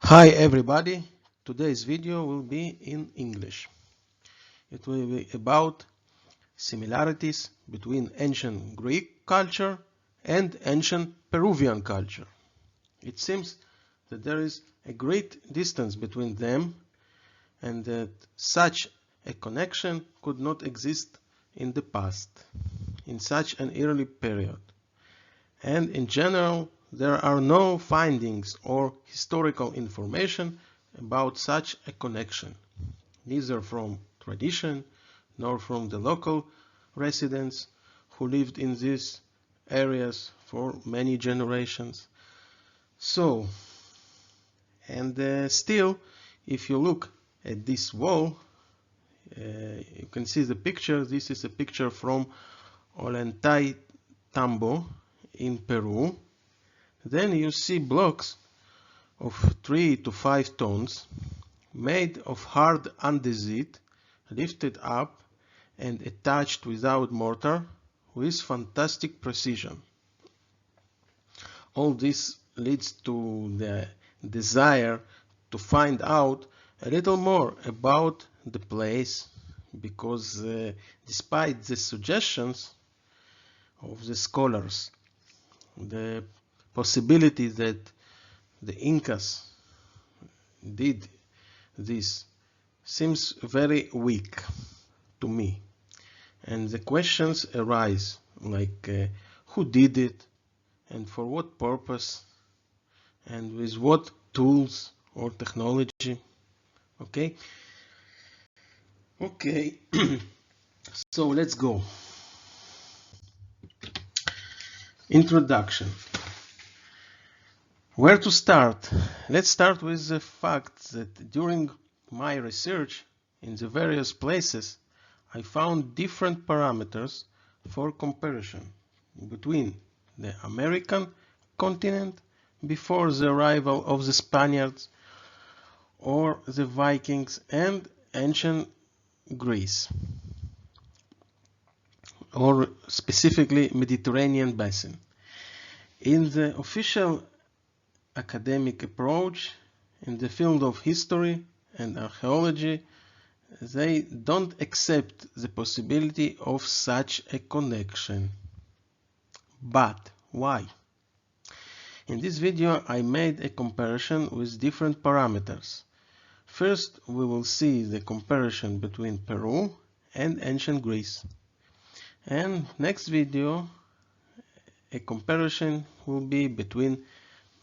Hi everybody, today's video will be in English. It will be about similarities between ancient Greek culture and ancient Peruvian culture. It seems that there is a great distance between them and that such a connection could not exist in the past, in such an early period. And in general, there are no findings or historical information about such a connection, neither from tradition nor from the local residents who lived in these areas for many generations. Still, if you look at this wall, you can see the picture. This is a picture from Ollantaytambo in Peru. Then you see blocks of 3 to 5 tons made of hard andesite, lifted up and attached without mortar with fantastic precision. All this leads to the desire to find out a little more about the place, because despite the suggestions of the scholars, the possibility that the Incas did this seems very weak to me. And the questions arise like who did it and for what purpose and with what tools or technology. Okay, so let's go. Introduction. Where to start? Let's start with the fact that during my research in the various places, I found different parameters for comparison between the American continent before the arrival of the Spaniards or the Vikings and ancient Greece, or specifically Mediterranean basin. In the official academic approach in the field of history and archaeology, they don't accept the possibility of such a connection. But why? In this video I made a comparison with different parameters. First we will see the comparison between Peru and ancient Greece. And next video a comparison will be between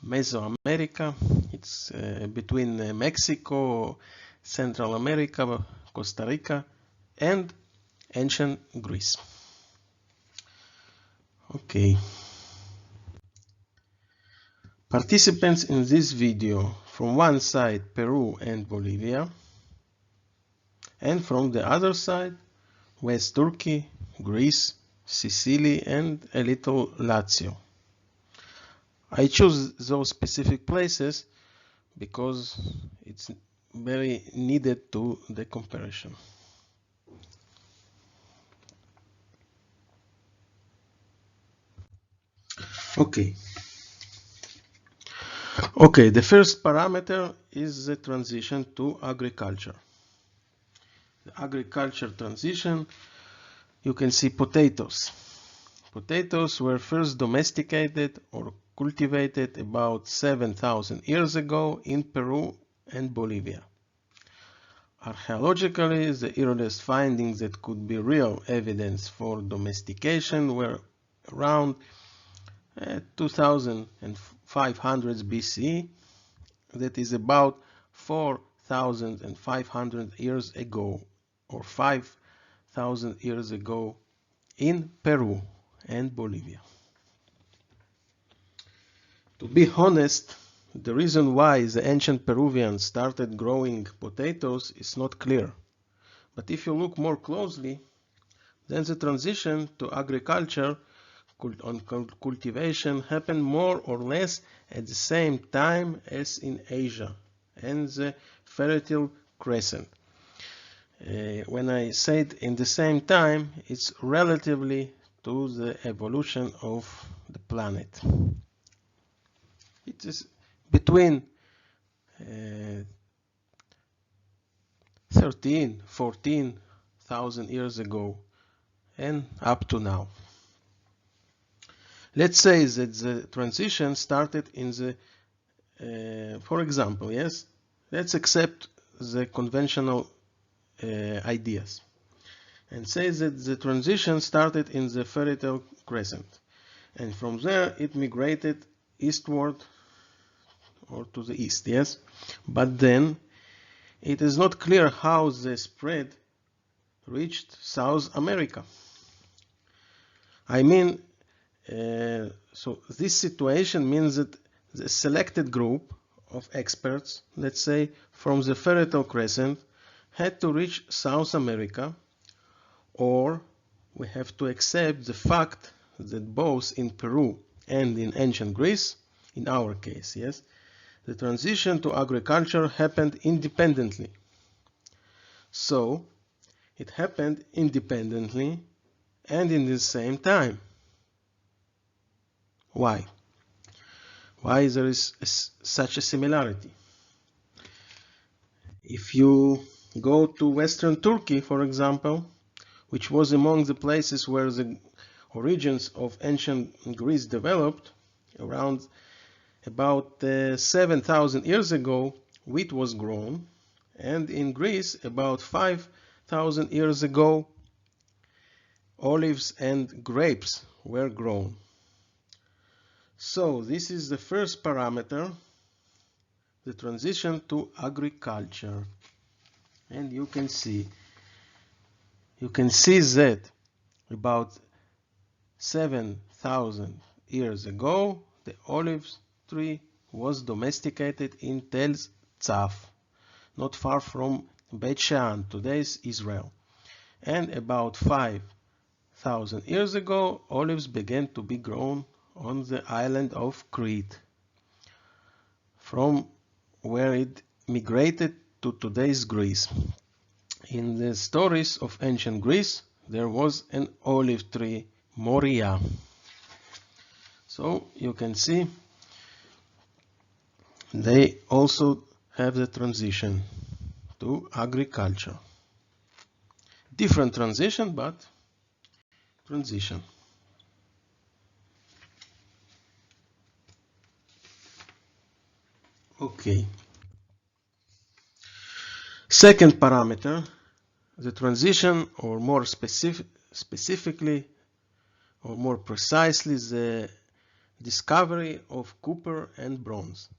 Mesoamerica, it's between Mexico, Central America, Costa Rica, and ancient Greece. Okay. Participants in this video from one side Peru and Bolivia, and from the other side West Turkey, Greece, Sicily, and a little Lazio. I choose those specific places because it's very needed to the comparison. Okay, the first parameter is the transition to agriculture. The agriculture transition, you can see potatoes. Potatoes were first domesticated or cultivated about 7,000 years ago in Peru and Bolivia. Archaeologically, the earliest findings that could be real evidence for domestication were around 2500 BC, that is about 4,500 years ago or 5,000 years ago in Peru and Bolivia. To be honest, the reason why the ancient Peruvians started growing potatoes is not clear. But if you look more closely, then the transition to agriculture on cultivation happened more or less at the same time as in Asia and the Fertile Crescent. When I said in the same time, it's relatively to the evolution of the planet. It is between 14,000 years ago and up to now. Let's say that the transition started in the, for example, yes, let's accept the conventional ideas and say that the transition started in the Fertile Crescent, and from there it migrated eastward or to the east, yes, but then it is not clear how the spread reached South America. I mean, so this situation means that the selected group of experts, let's say from the Fertile Crescent, had to reach South America, or we have to accept the fact that both in Peru and in ancient Greece, in our case, yes, the transition to agriculture happened independently. So it happened independently and in the same time. Why? Why there is such a similarity? If you go to Western Turkey, for example, which was among the places where the origins of ancient Greece developed, around about 7,000 years ago, wheat was grown, and in Greece, about 5,000 years ago, olives and grapes were grown. So this is the first parameter, the transition to agriculture. And you can see that about 7,000 years ago, the olive tree was domesticated in Tel Tzaf, not far from Beit Shean, today's Israel. And about 5,000 years ago, olives began to be grown on the island of Crete, from where it migrated to today's Greece. In the stories of ancient Greece, there was an olive tree, Moria. So you can see they also have the transition to agriculture. Different transition, but transition. Okay. Second parameter, the transition, or more specifically, or more precisely, the discovery of copper and bronze.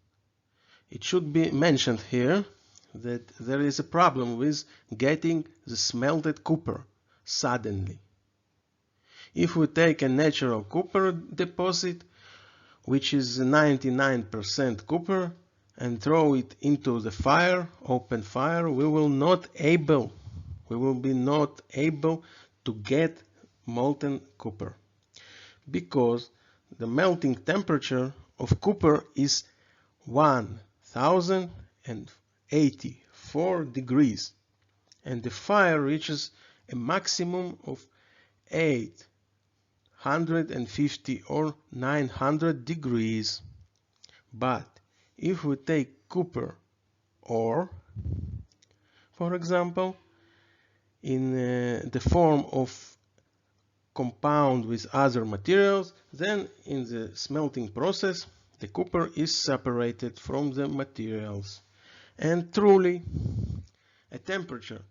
It should be mentioned here that there is a problem with getting the smelted copper suddenly. If we take a natural copper deposit, which is 99% copper, and throw it into the fire, open fire, we will be not able to get molten copper, because the melting temperature of copper is 1084 degrees, and the fire reaches a maximum of 850 or 900 degrees. But if we take copper ore, for example, in the form of compound with other materials, then in the smelting process the copper is separated from the materials, and truly a temperature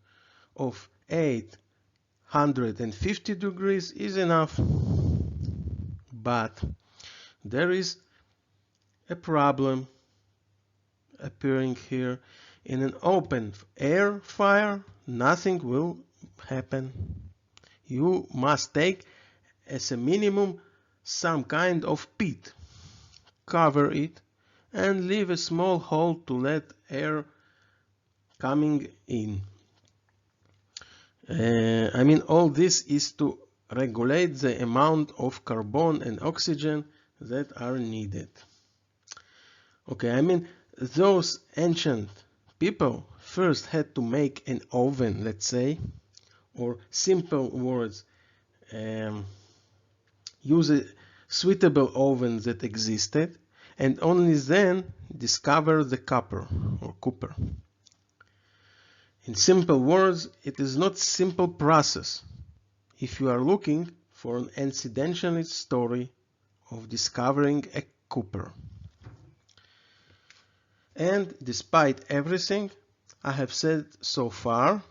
of 850 degrees is enough. But there is a problem appearing here. In an open air fire, nothing will happen. You must take as a minimum some kind of pit, cover it, and leave a small hole to let air coming in. I mean, all this is to regulate the amount of carbon and oxygen that are needed. Okay, I mean, those ancient people first had to make an oven, let's say, or simple words, use a suitable oven that existed, and only then discover the copper or copper. In simple words, it is not simple process if you are looking for an incidentalist story of discovering a copper. And despite everything I have said so far,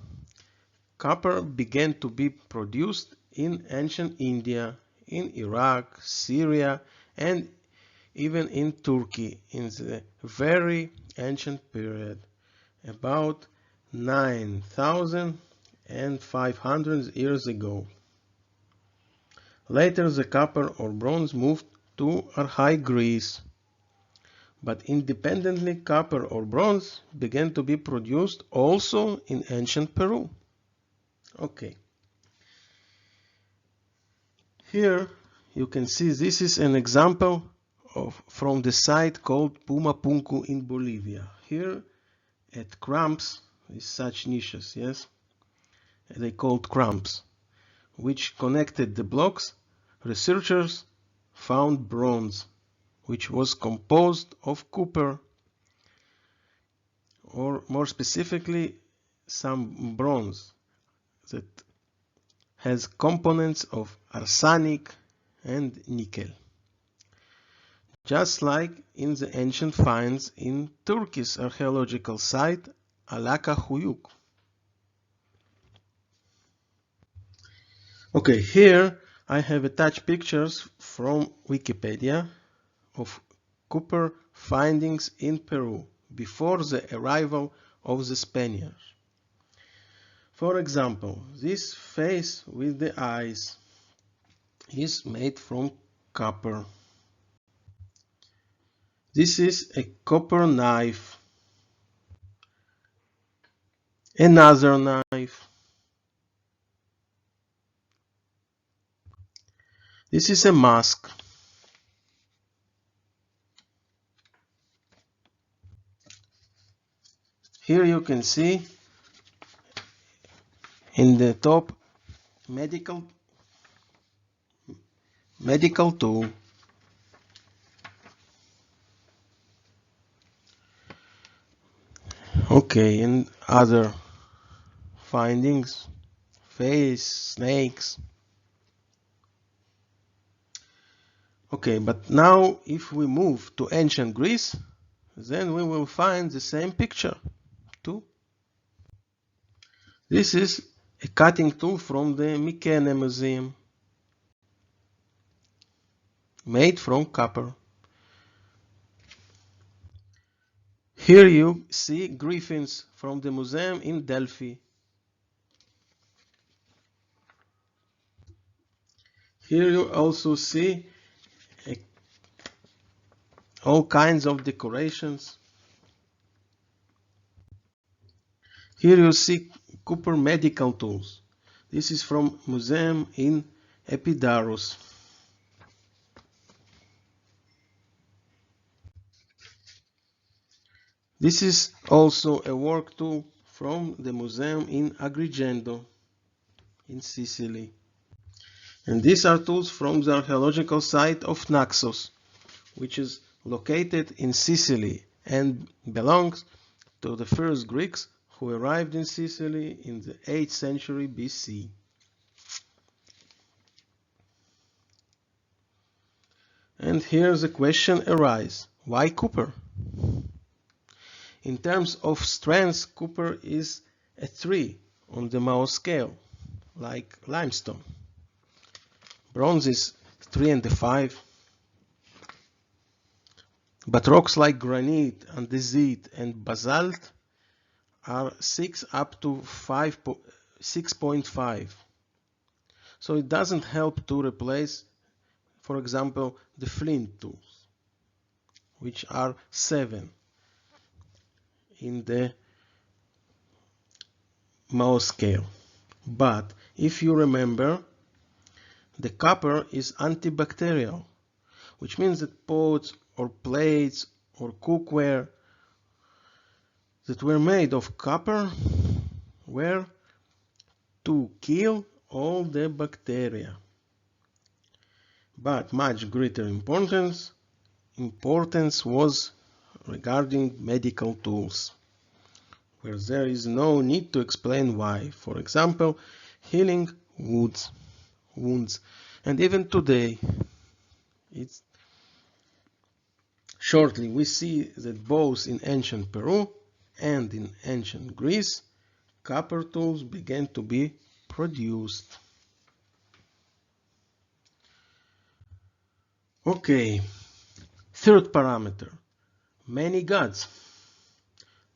copper began to be produced in ancient India, in Iraq, Syria, and even in Turkey in the very ancient period, about 9,500 years ago. Later the copper or bronze moved to Archaic Greece, but independently copper or bronze began to be produced also in ancient Peru. Okay. Here you can see this is an example from the site called Pumapunku in Bolivia. Here at cramps is such niches, yes? They called cramps, which connected the blocks. Researchers found bronze, which was composed of copper, or more specifically, some bronze that has components of arsenic and nickel. Just like in the ancient finds in Turkey's archaeological site Alaka Huyuk. Okay, here I have attached pictures from Wikipedia of copper findings in Peru before the arrival of the Spaniards. For example, this face with the eyes is made from copper. This is a copper knife. Another knife. This is a mask. Here you can see in the top medical tool. Okay, and other findings, face, snakes. Okay, but now if we move to ancient Greece, then we will find the same picture too. This is a cutting tool from the Mykenae Museum, made from copper. Here you see griffins from the museum in Delphi. Here you also see all kinds of decorations. Here you see copper medical tools. This is from museum in Epidaurus. This is also a work tool from the museum in Agrigento in Sicily. And these are tools from the archaeological site of Naxos, which is located in Sicily and belongs to the first Greeks who arrived in Sicily in the 8th century BC. And here the question arises, why copper? In terms of strength, copper is a 3 on the Mohs scale, like limestone. Bronze is 3.5. But rocks like granite, andesite, and basalt are 6 up to 6.5. So it doesn't help to replace, for example, the flint tools, which are 7 in the Mohs scale. But if you remember, the copper is antibacterial, which means that pots or plates or cookware that were made of copper were to kill all the bacteria. But much greater importance importance was regarding medical tools, where there is no need to explain why. For example, healing wounds. And even today, it's shortly we see that both in ancient Peru and in ancient Greece, copper tools began to be produced. Okay, third parameter, many gods.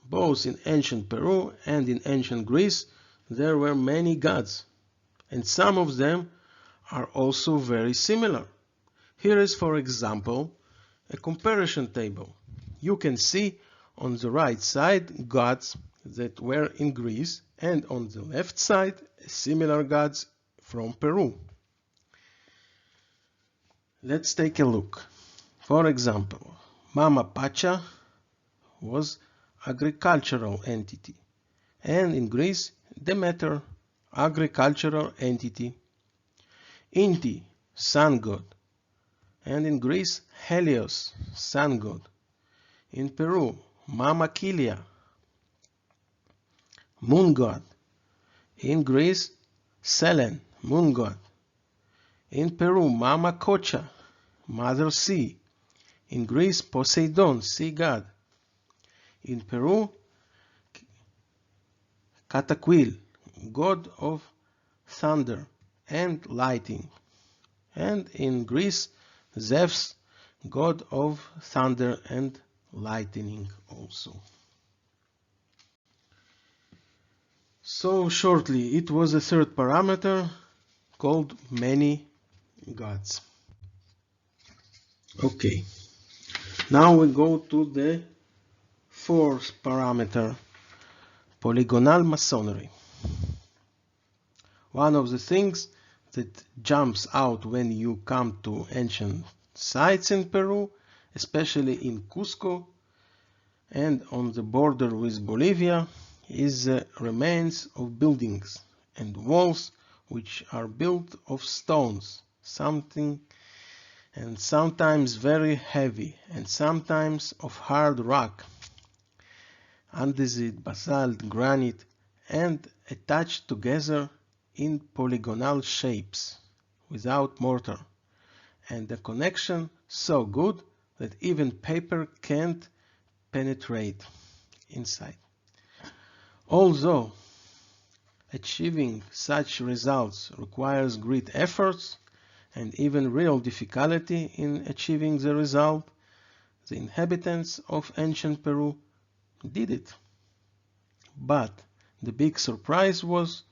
Both in ancient Peru and in ancient Greece, there were many gods, and some of them are also very similar. Here is, for example, a comparison table. You can see on the right side gods that were in Greece, and on the left side similar gods from Peru. Let's take a look. For example, Mama Pacha was agricultural entity, and in Greece Demeter, agricultural entity. Inti, sun god, and in Greece Helios, sun god. In Peru, Mama Kilia, moon god. In Greece, Selen, moon god. In Peru, Mama Cocha, mother sea. In Greece, Poseidon, sea god. In Peru, Cataquil, god of thunder and lightning. And in Greece, Zeus, god of thunder and lightning also. So shortly, it was a third parameter called many gods. Okay, now we go to the fourth parameter, polygonal masonry. One of the things that jumps out when you come to ancient sites in Peru, especially in Cusco and on the border with Bolivia, is the remains of buildings and walls which are built of stones, something and sometimes very heavy and sometimes of hard rock, andesite, basalt, granite, and attached together in polygonal shapes without mortar, and the connection so good that even paper can't penetrate inside. Although achieving such results requires great efforts and even real difficulty in achieving the result, the inhabitants of ancient Peru did it. But the big surprise was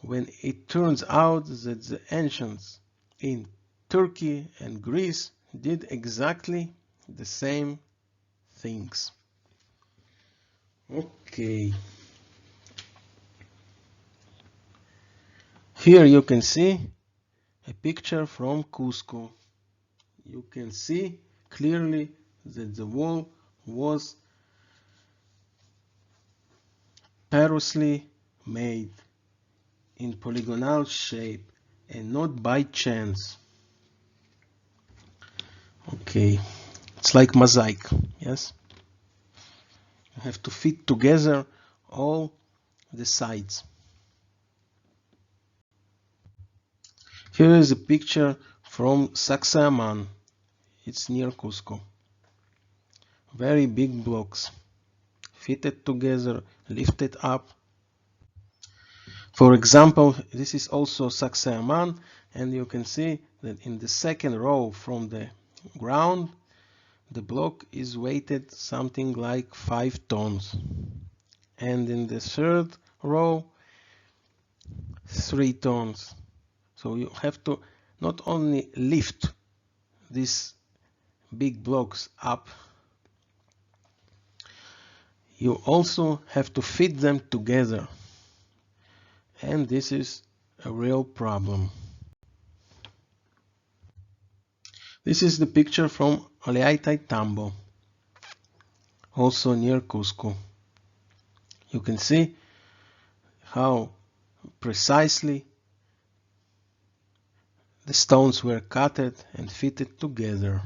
when it turns out that the ancients in Turkey and Greece did exactly the same things. Okay. Here you can see a picture from Cusco. You can see clearly that the wall was purposely made in polygonal shape and not by chance. Okay, it's like mosaic, yes? You have to fit together all the sides. Here is a picture from Sacsayhuaman. It's near Cusco. Very big blocks, fitted together, lifted up. For example, this is also Sacsayhuaman, and you can see that in the second row from the ground, the block is weighted something like 5 tons. And in the third row, 3 tons. So you have to not only lift these big blocks up, you also have to fit them together. And this is a real problem. This is the picture from Ollantaytambo, also near Cusco. You can see how precisely the stones were cut and fitted together.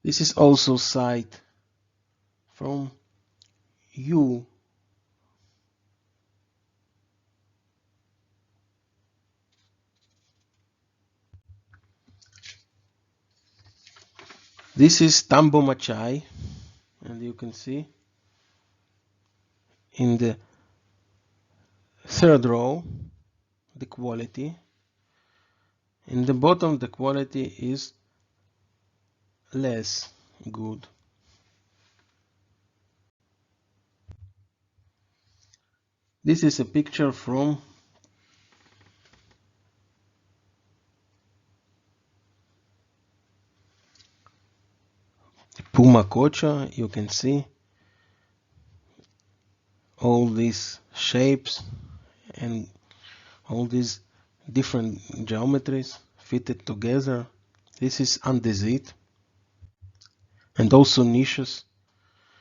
This is also site from U. This is Tambo Machai, and you can see in the third row the quality. In the bottom the quality is less good. This is a picture from Pumacocha. You can see all these shapes and all these different geometries fitted together. This is andesite, and also niches,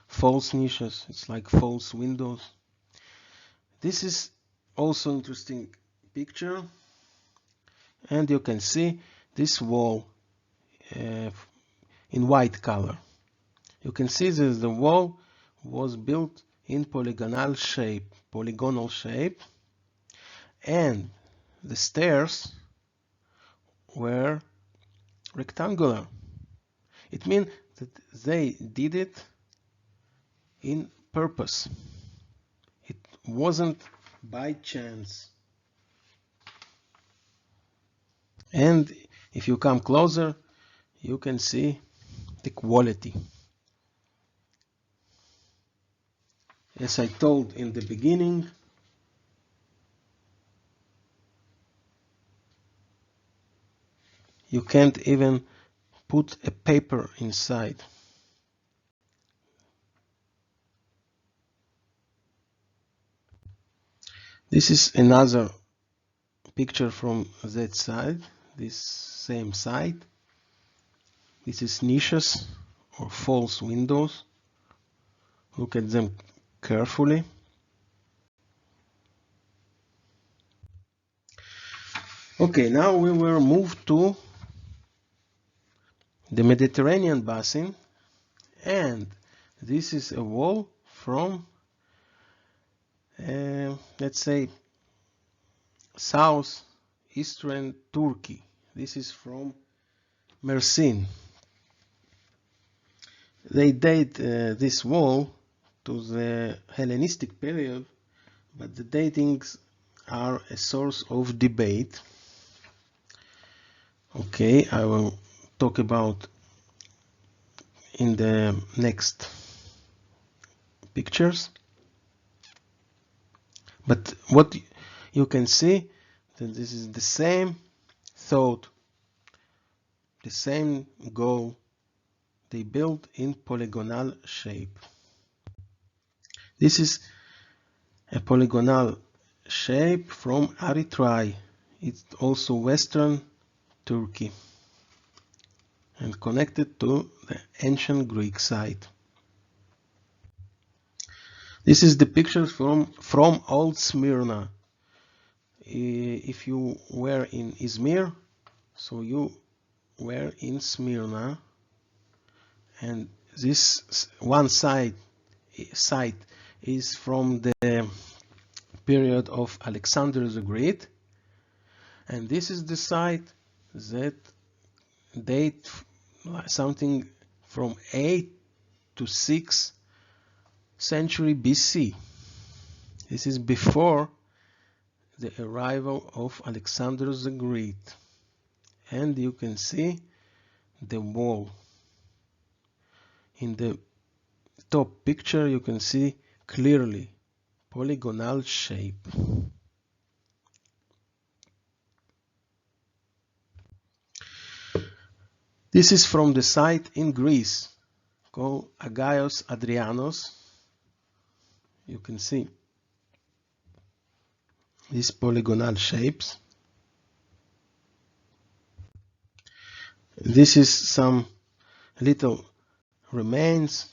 false niches. It's like false windows. This is also interesting picture, and you can see this wall in white color. You can see that the wall was built in polygonal shape, and the stairs were rectangular. It means that they did it in purpose. It wasn't by chance. And if you come closer, you can see the quality. As I told in the beginning, you can't even put a paper inside. This is another picture from that side, this same side. This is niches or false windows. Look at them carefully. Okay, now we will move to the Mediterranean basin, and this is a wall from let's say southeastern Turkey. This is from Mersin. They date this wall to the Hellenistic period, but the datings are a source of debate. Okay, I will talk about in the next pictures. But what you can see that this is the same thought, the same goal. They built in polygonal shape. This is a polygonal shape from Eritrea. It's also Western Turkey and connected to the ancient Greek site. This is the picture from Old Smyrna. If you were in Izmir, so you were in Smyrna, and this one site is from the period of Alexander the Great, and this is the site that date something from 8th to 6th century BC. This is before the arrival of Alexander the Great, and you can see the wall. In the top picture you can see clearly polygonal shape. This is from the site in Greece called Agaios Adrianos. You can see these polygonal shapes. This is some little remains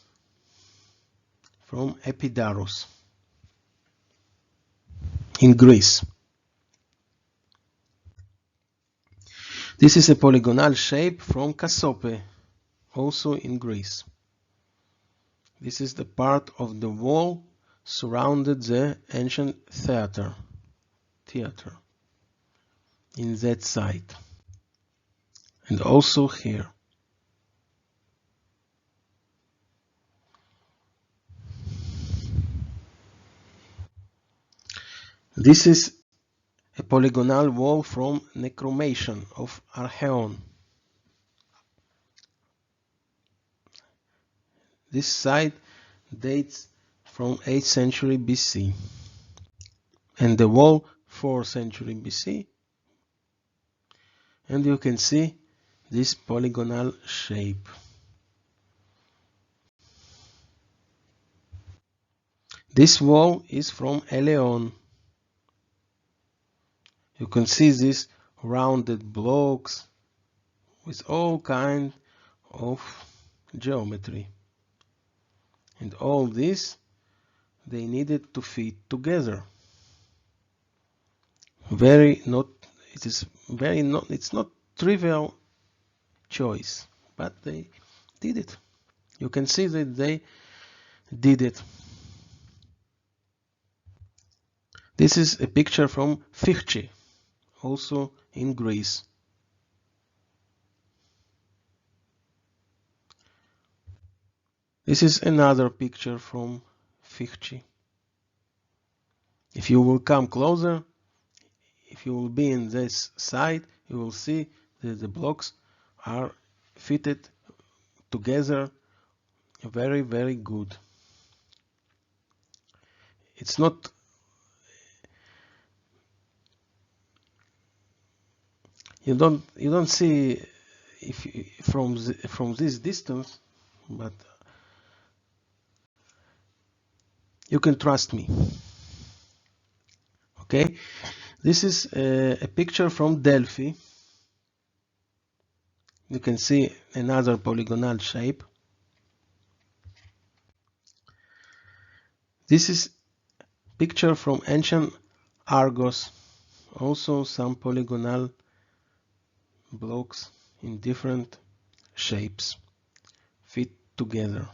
from Epidaurus in Greece. This is a polygonal shape from Cassiope, also in Greece. This is the part of the wall surrounded the ancient theater in that side, and also here. This is a polygonal wall from Necromation of Archeon. This site dates from 8th century BC, and the wall 4th century BC, and you can see this polygonal shape. This wall is from Eleon. You can see these rounded blocks with all kinds of geometry, and all this they needed to fit together. It's not trivial choice, but they did it. You can see that they did it. This is a picture from Fichte, also in Greece. This is another picture from Fichte. If you will come closer, if you will be in this side, you will see that the blocks are fitted together very, very good. It's not you don't see if from this distance, but you can trust me. Okay, this is a picture from Delphi. You can see another polygonal shape. This is picture from ancient Argos, also some polygonal blocks in different shapes fit together.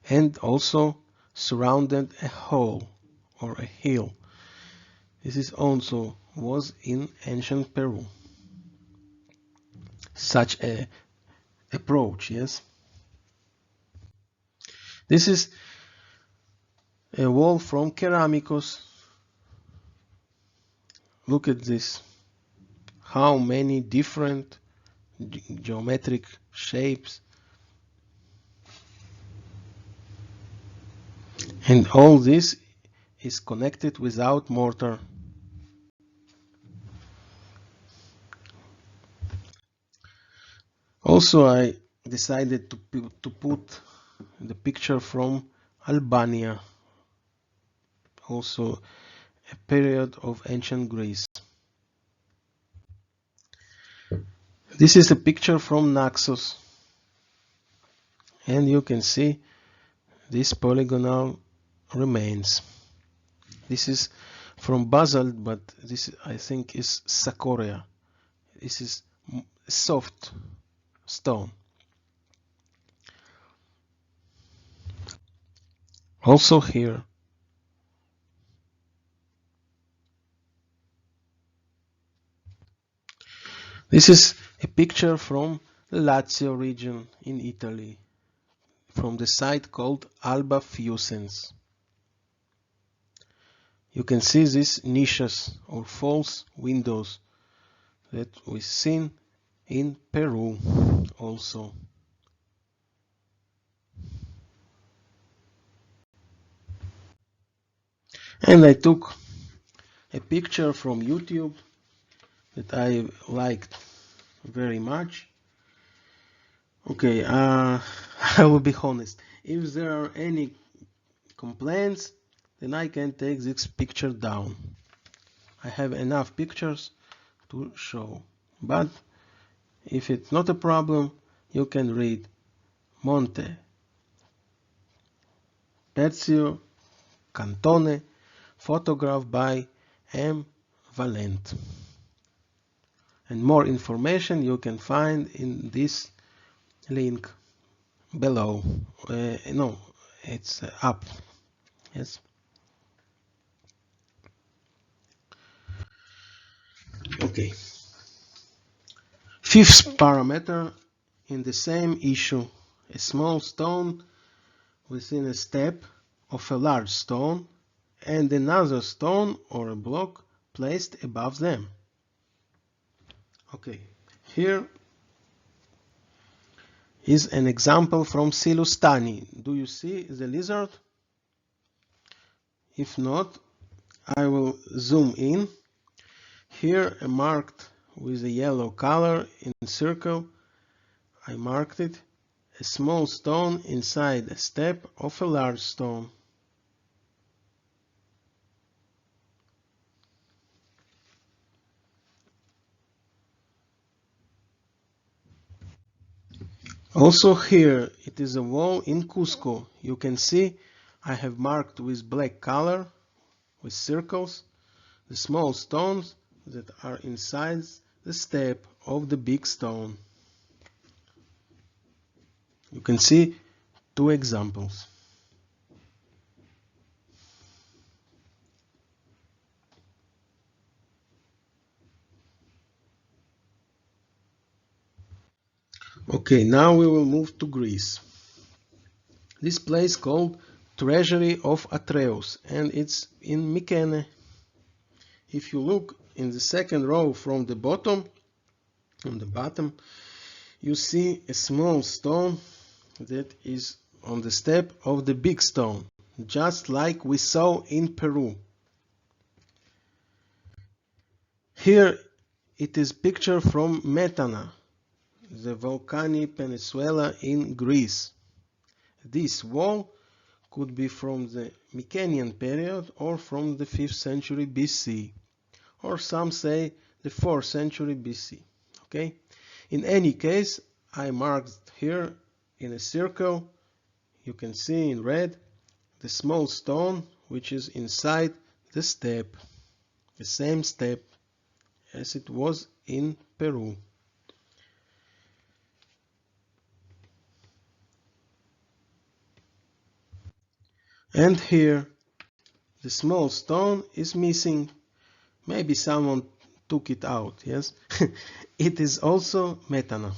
And also surrounded a hole or a hill. This is also was in ancient Peru. Such a approach, yes. This is a wall from Keramikos. Look at this. How many different geometric shapes. And all this is connected without mortar. Also, I decided to put the picture from Albania, also a period of ancient Greece. This is a picture from Naxos, and you can see this polygonal remains. This is from basalt, but this I think is Sakoria. This is soft stone. Also here. This is a picture from the Lazio region in Italy, from the site called Alba Fusens. You can see these niches or false windows that we've seen in Peru also. And I took a picture from YouTube that I liked very much. Okay, I will be honest. If there are any complaints, then I can take this picture down. I have enough pictures to show. But if it's not a problem, you can read Monte Perzio Cantone, photographed by M. Valent. And more information you can find in this link below. No, it's up. Yes. Okay. Fifth parameter in the same issue. A small stone within a step of a large stone and another stone or a block placed above them. Okay. Here is an example from Silustani. Do you see the lizard? If not, I will zoom in. Here marked with a yellow color in circle, I marked it, a small stone inside a step of a large stone. Also here it is a wall in Cusco. You can see I have marked with black color, with circles, the small stones that are inside the step of the big stone. You can see two examples. Okay, now we will move to Greece. This place called Treasury of Atreus, and it's in Mykene. If you look in the second row from the bottom, on the bottom, you see a small stone that is on the step of the big stone, just like we saw in Peru. Here it is picture from Metana, the volcanic peninsula in Greece. This wall could be from the Mycenaean period or from the 5th century BC, or some say the 4th century BC. Okay? In any case, I marked here in a circle, you can see in red, the small stone which is inside the step, the same step as it was in Peru. And here the small stone is missing. Maybe someone took it out, yes? It is also Metana.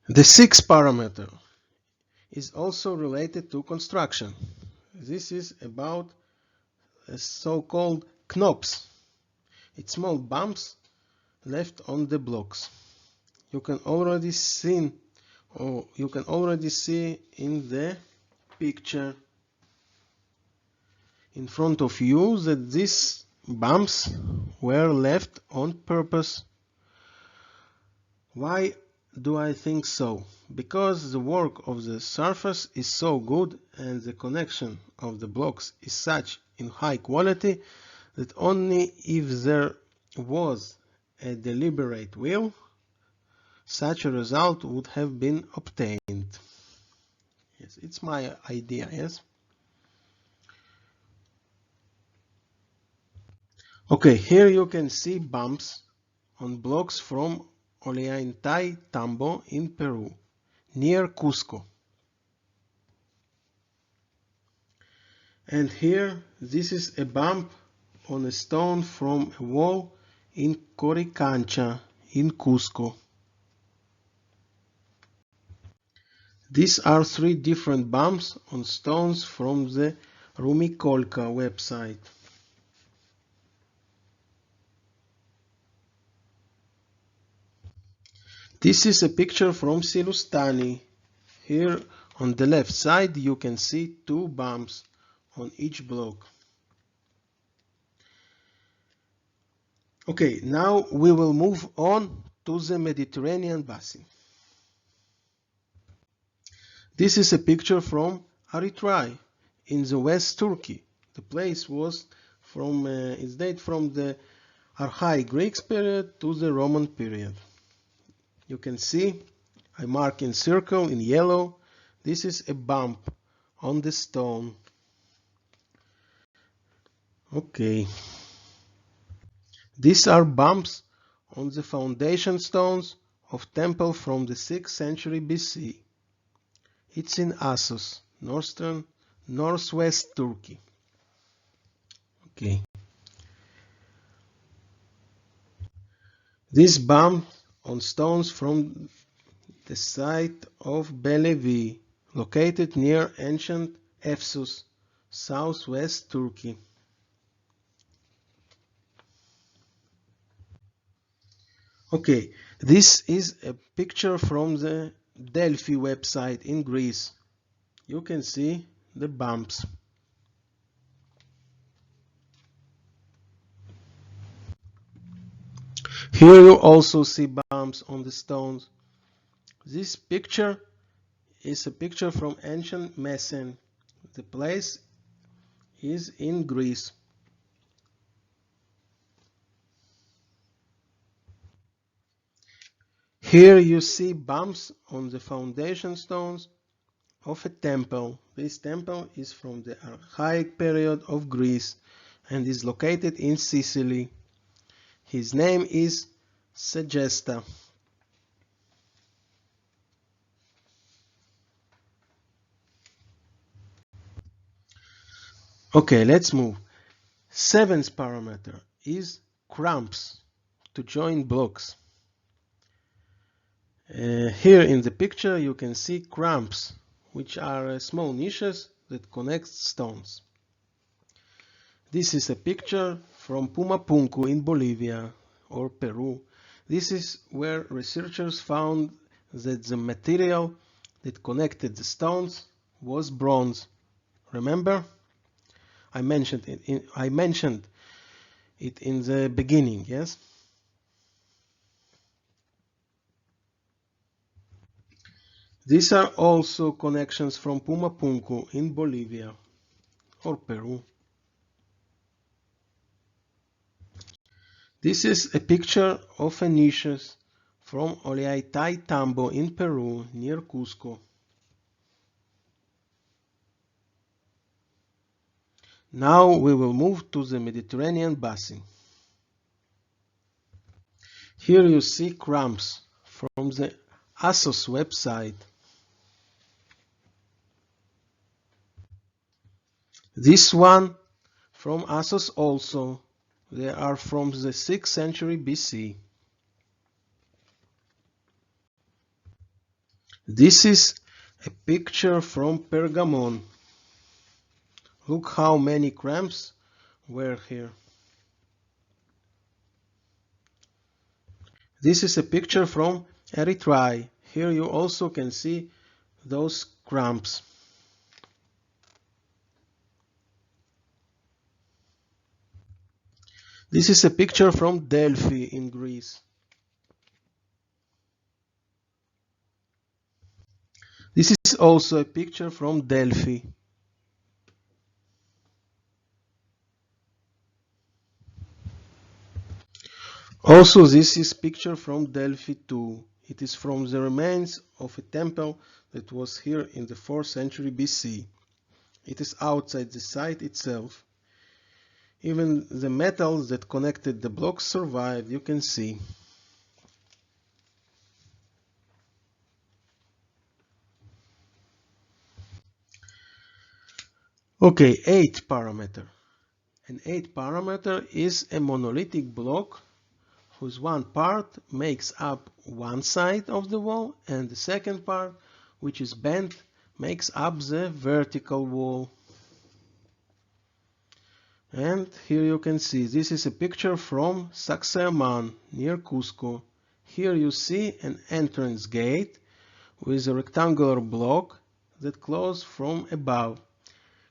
The sixth parameter is also related to construction. This is about so-called knobs. It's small bumps left on the blocks. You can already see in the picture in front of you that these bumps were left on purpose. Why do I think so? Because the work of the surface is so good and the connection of the blocks is such in high quality that only if there was a deliberate will, such a result would have been obtained. Yes, it's my idea, yes? Okay, here you can see bumps on blocks from Ollantaytambo in Peru, near Cusco. And here, this is a bump on a stone from a wall in Coricancha in Cusco. These are three different bumps on stones from the Rumicolca website. This is a picture from Silustani. Here on the left side you can see two bumps on each block. Okay, now we will move on to the Mediterranean basin. This is a picture from Eritrea in the West Turkey. The place was from its date from the Archaic Greek period to the Roman period. You can see I mark in circle in yellow. This is a bump on the stone. Okay. These are bumps on the foundation stones of temple from the 6th century BC. It's in Assos, northwest Turkey. Okay. These bumps on stones from the site of Belevi, located near ancient Ephesus, southwest Turkey. Okay, this is a picture from the Delphi website in Greece. You can see the bumps. Here you also see bumps on the stones. This picture is a picture from ancient Mesen. The place is in Greece. Here you see bumps on the foundation stones of a temple. This temple is from the archaic period of Greece and is located in Sicily. His name is Segesta. Okay, let's move. Seventh parameter is cramps to join blocks. Here in the picture you can see cramps, which are small niches that connect stones. This is a picture from Pumapunku in Bolivia or Peru. This is where researchers found that the material that connected the stones was bronze. Remember? I mentioned it in the beginning, yes? These are also connections from Pumapunku in Bolivia or Peru. This is a picture of a niches from Ollantaytambo in Peru near Cusco. Now we will move to the Mediterranean basin. Here you see cramps from the Assos website. This one from Assos also. They are from the 6th century BC. This is a picture from Pergamon. Look how many cramps were here. This is a picture from Eritrea. Here you also can see those cramps. This is a picture from Delphi in Greece. This is also a picture from Delphi. Also, this is picture from Delphi too. It is from the remains of a temple that was here in the 4th century BC. It is outside the site itself. Even the metals that connected the blocks survived, you can see. Okay, 8th parameter. An 8th parameter is a monolithic block whose one part makes up one side of the wall and the second part, which is bent, makes up the vertical wall. And here you can see this is a picture from Sacsayhuaman near Cusco. Here you see an entrance gate with a rectangular block that closes from above,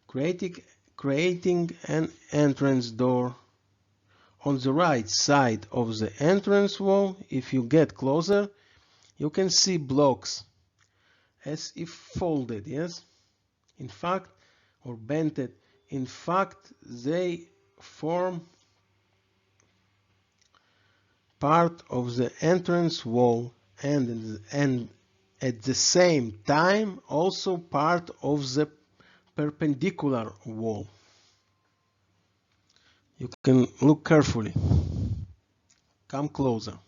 creating an entrance door. On the right side of the entrance wall, if you get closer, you can see blocks as if folded, yes? In fact, or bented. In fact, they form part of the entrance wall and at the same time also part of the perpendicular wall. You can look carefully. Come closer.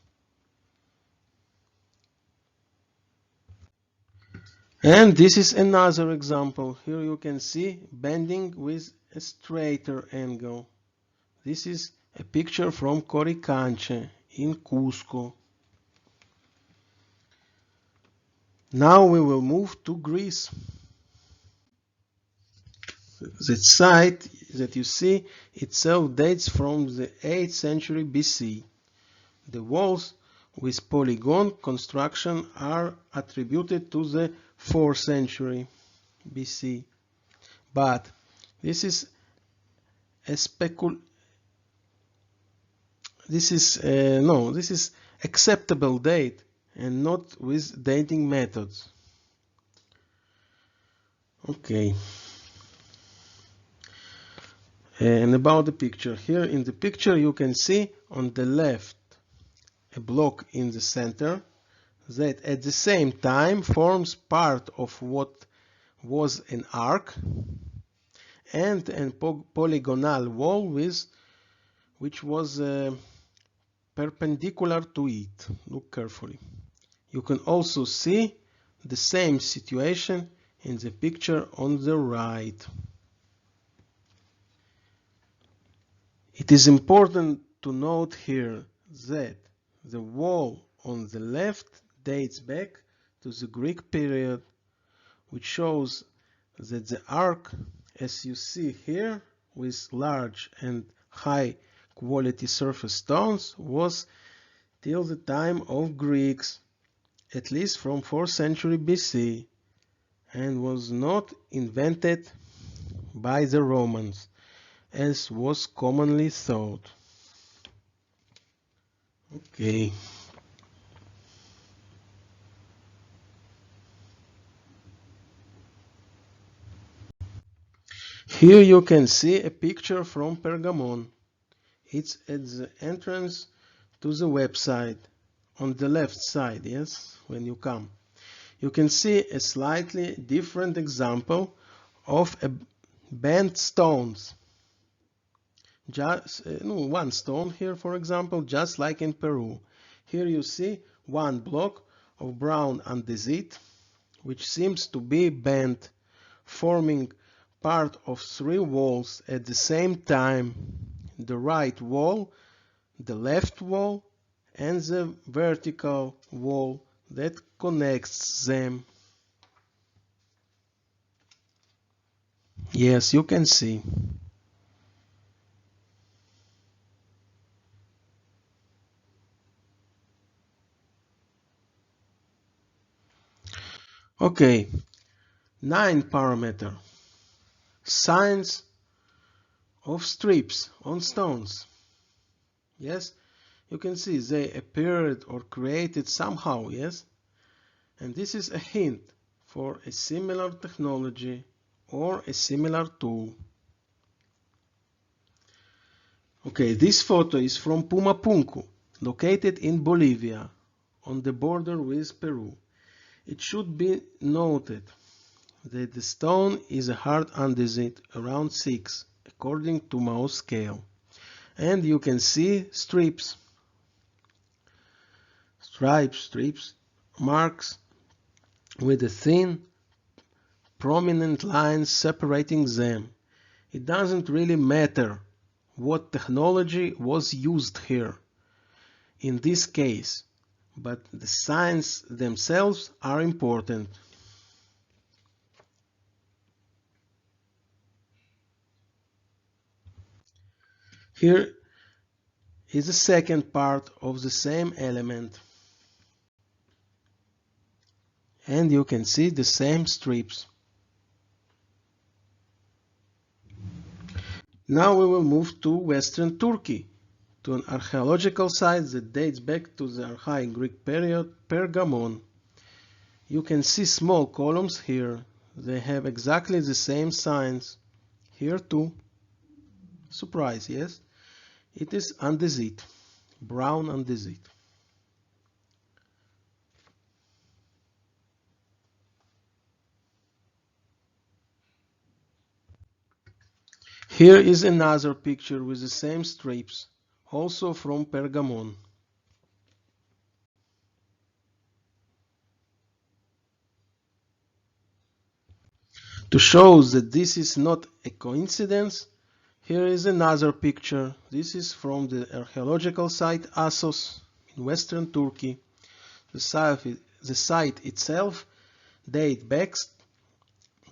And this is another example. Here you can see bending with a straighter angle. This is a picture from Coricancha in Cusco. Now we will move to Greece. The site that you see itself dates from the 8th century BC. The walls with polygon construction are attributed to the 4th century BC. But this is acceptable date and not with dating methods. Okay. And about the picture, here in the picture you can see on the left a block in the center that at the same time forms part of what was an arc and a polygonal wall which was perpendicular to it. Look carefully. You can also see the same situation in the picture on the right. It is important to note here that the wall on the left dates back to the Greek period, which shows that the arc, as you see here, with large and high quality surface stones, was till the time of Greeks, at least from 4th century BC, and was not invented by the Romans, as was commonly thought. Okay. Here you can see a picture from Pergamon. It's at the entrance to the website on the left side, yes, when you come. You can see a slightly different example of bent stones. Just one stone here, for example, just like in Peru. Here you see one block of brown andesite, which seems to be bent, forming part of 3 walls at the same time: the right wall, the left wall, and the vertical wall that connects them. Yes, you can see. Okay, 9 parameter. Signs of strips on stones. Yes, you can see they appeared or created somehow, yes? And this is a hint for a similar technology or a similar tool. Okay, this photo is from Pumapunku, located in Bolivia, on the border with Peru. It should be noted that the stone is a hard andesite around 6, according to Mohs scale. And you can see strips, marks with a thin, prominent lines separating them. It doesn't really matter what technology was used here in this case, but the signs themselves are important. Here is the second part of the same element, and you can see the same strips. Now we will move to Western Turkey, to an archaeological site that dates back to the Archaic Greek period, Pergamon. You can see small columns here. They have exactly the same signs. Here too. Surprise, yes? It is andesite, brown andesite. Here is another picture with the same strips, also from Pergamon. To show that this is not a coincidence, here is another picture. This is from the archaeological site Assos in western Turkey. The site itself dates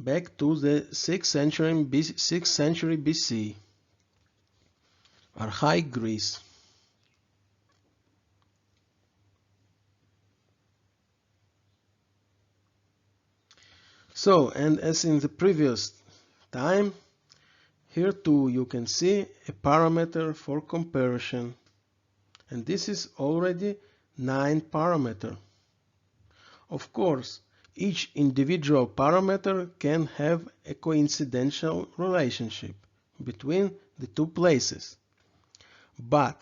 back to the 6th century BC, Archaic Greece. So, and as in the previous time, here too you can see a parameter for comparison, and this is already 9 parameter. Of course, each individual parameter can have a coincidental relationship between the two places. But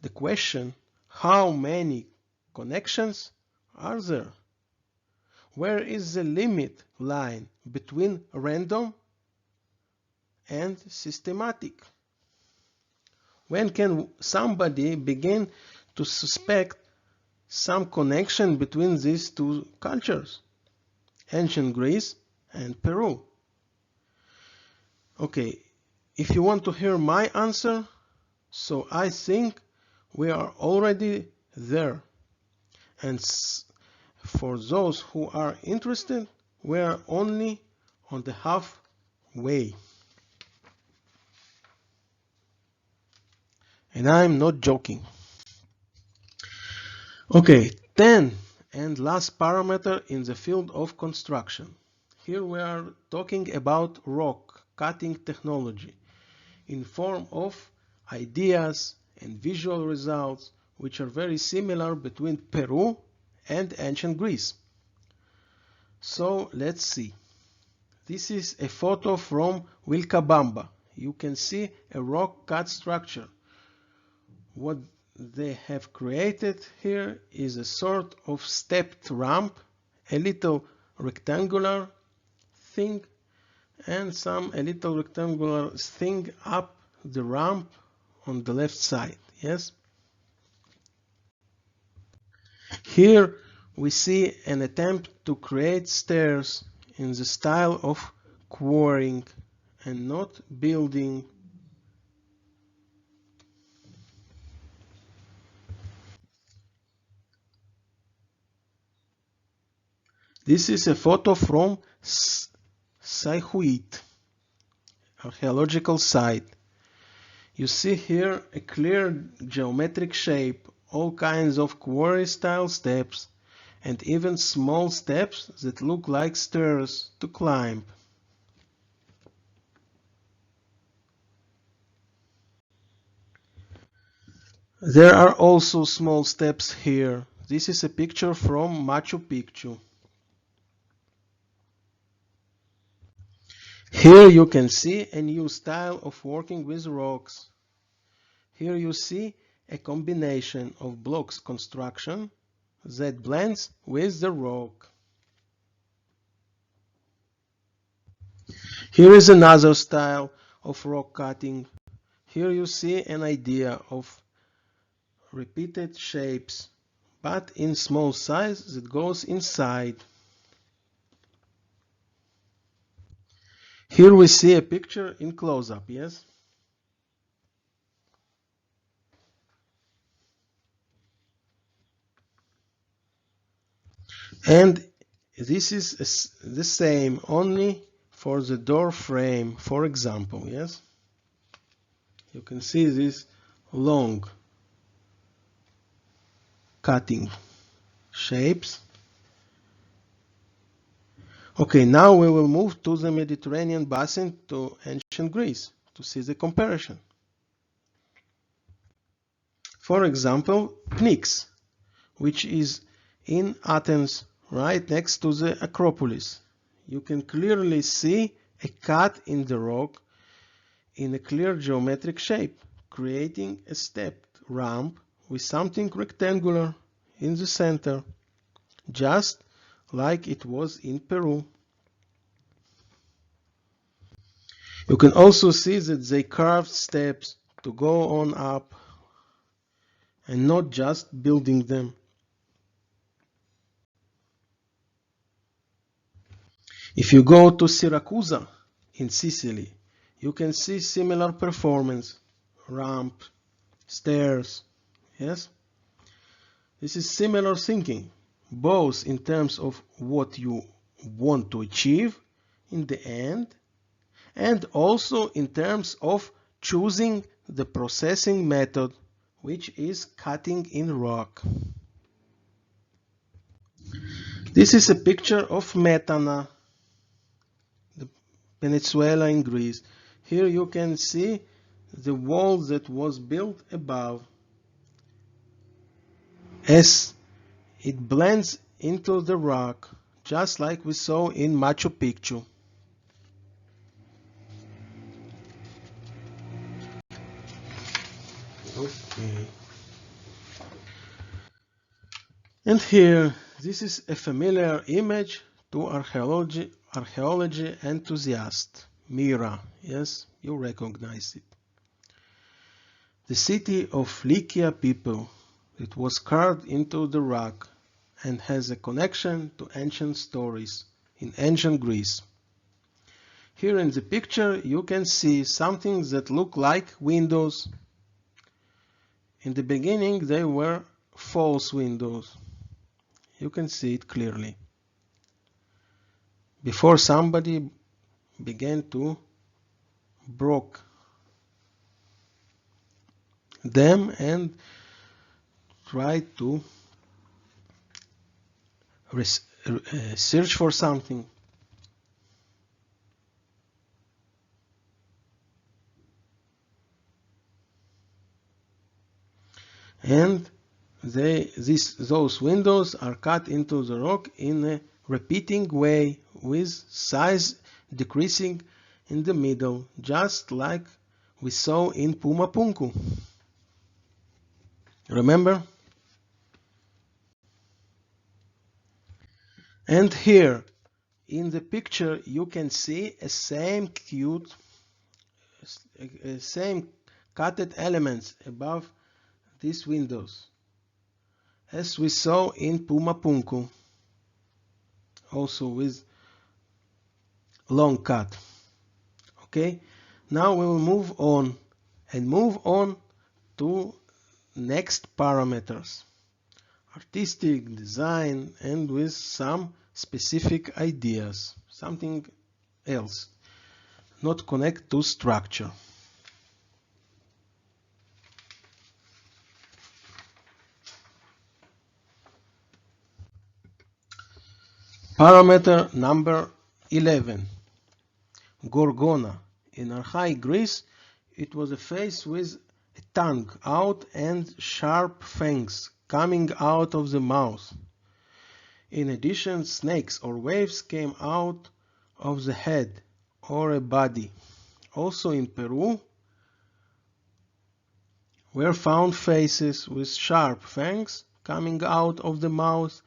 the question, how many connections are there? Where is the limit line between random and systematic? When can somebody begin to suspect some connection between these two cultures, ancient Greece and Peru? Okay, if you want to hear my answer, so I think we are already there. And for those who are interested, we are only on the halfway. And I'm not joking. Okay, 10 and last parameter in the field of construction. Here we are talking about rock cutting technology in form of ideas and visual results which are very similar between Peru and ancient Greece. So let's see. This is a photo from Vilcabamba. You can see a rock cut structure. What they have created here is a sort of stepped ramp, a little rectangular thing, and a little rectangular thing up the ramp on the left side. Yes. Here we see an attempt to create stairs in the style of quarrying and not building. This is a photo from Sayhuit archaeological site. You see here a clear geometric shape, all kinds of quarry-style steps, and even small steps that look like stairs to climb. There are also small steps here. This is a picture from Machu Picchu. Here you can see a new style of working with rocks. Here you see a combination of blocks construction that blends with the rock. Here is another style of rock cutting. Here you see an idea of repeated shapes, but in small size that goes inside. Here we see a picture in close-up, yes? And this is the same only for the door frame, for example, yes? You can see this long cutting shapes. Okay, now we will move to the Mediterranean basin to ancient Greece to see the comparison. For example, Pnyx, which is in Athens, right next to the Acropolis. You can clearly see a cut in the rock in a clear geometric shape, creating a stepped ramp with something rectangular in the center, just like it was in Peru. You can also see that they carved steps to go on up and not just building them. If you go to Syracuse in Sicily, you can see similar performance, ramp, stairs, yes? This is similar thinking, both in terms of what you want to achieve in the end, and also in terms of choosing the processing method, which is cutting in rock. This is a picture of Metana, the peninsula in Greece. Here you can see the wall that was built above. As it blends into the rock, just like we saw in Machu Picchu. Okay. And here, this is a familiar image to archaeology enthusiast, Mira. Yes, you recognize it. The city of Lycia people. It was carved into the rock and has a connection to ancient stories in ancient Greece. Here in the picture you can see something that look like windows. In the beginning they were false windows. You can see it clearly. Before somebody began to broke them and tried to search for something. And those windows are cut into the rock in a repeating way with size decreasing in the middle, just like we saw in Pumapunku. Remember? And here in the picture you can see same cutted elements above these windows, as we saw in Pumapunku, also with long cut. Okay, now we will move on to next parameters, artistic design, and with some specific ideas, something else, not connect to structure. Parameter number 11, Gorgona. In archaic Greece, it was a face with a tongue out and sharp fangs coming out of the mouth. In addition, snakes or waves came out of the head or a body. Also in Peru were found faces with sharp fangs coming out of the mouth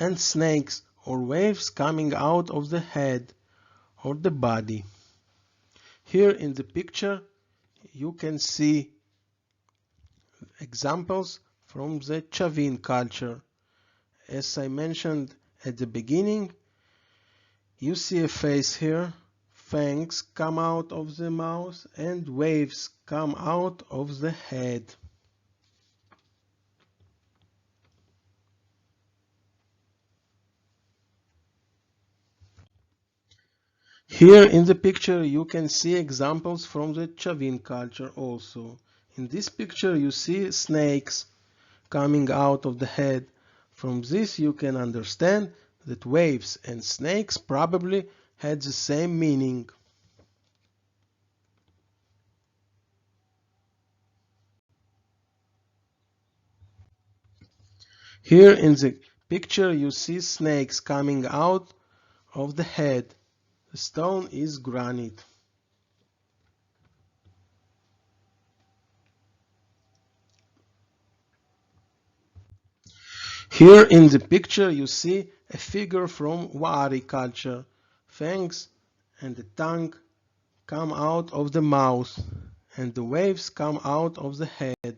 and snakes or waves coming out of the head or the body. Here in the picture you can see examples from the Chavin culture. As I mentioned at the beginning, you see a face here, fangs come out of the mouth and waves come out of the head. Here in the picture you can see examples from the Chavin culture also. In this picture you see snakes coming out of the head. From this you can understand that waves and snakes probably had the same meaning. Here in the picture you see snakes coming out of the head. The stone is granite. Here in the picture you see a figure from Wari culture, fangs and a tongue come out of the mouth and the waves come out of the head.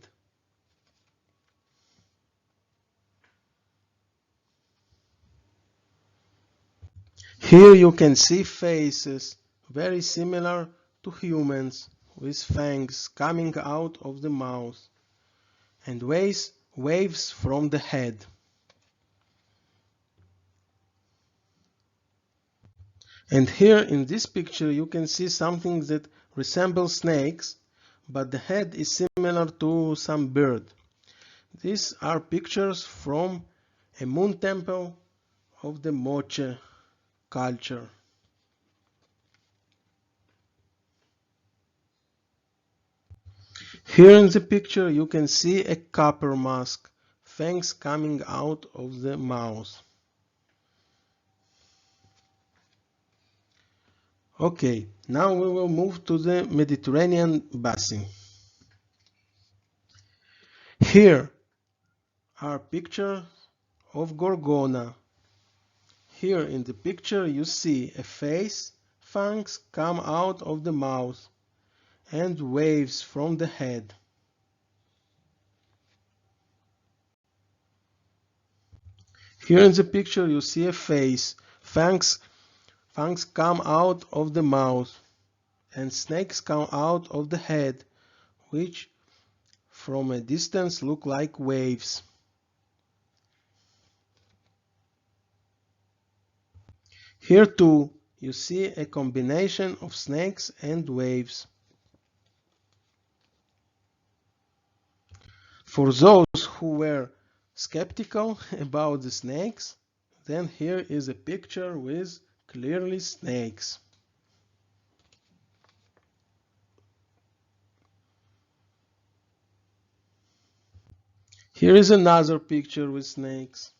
Here you can see faces very similar to humans, with fangs coming out of the mouth and waves from the head. And here in this picture you can see something that resembles snakes, but the head is similar to some bird. These are pictures from a moon temple of the Moche culture. Here in the picture you can see a copper mask, fangs coming out of the mouth. Okay, now we will move to the Mediterranean basin. Here are pictures of Gorgona. Here in the picture you see a face, fangs come out of the mouth and waves from the head. Here in the picture you see a face, fangs come out of the mouth and snakes come out of the head, which from a distance look like waves. Here too you see a combination of snakes and waves. For those who were skeptical about the snakes, then here is a picture with clearly snakes. Here is another picture with snakes.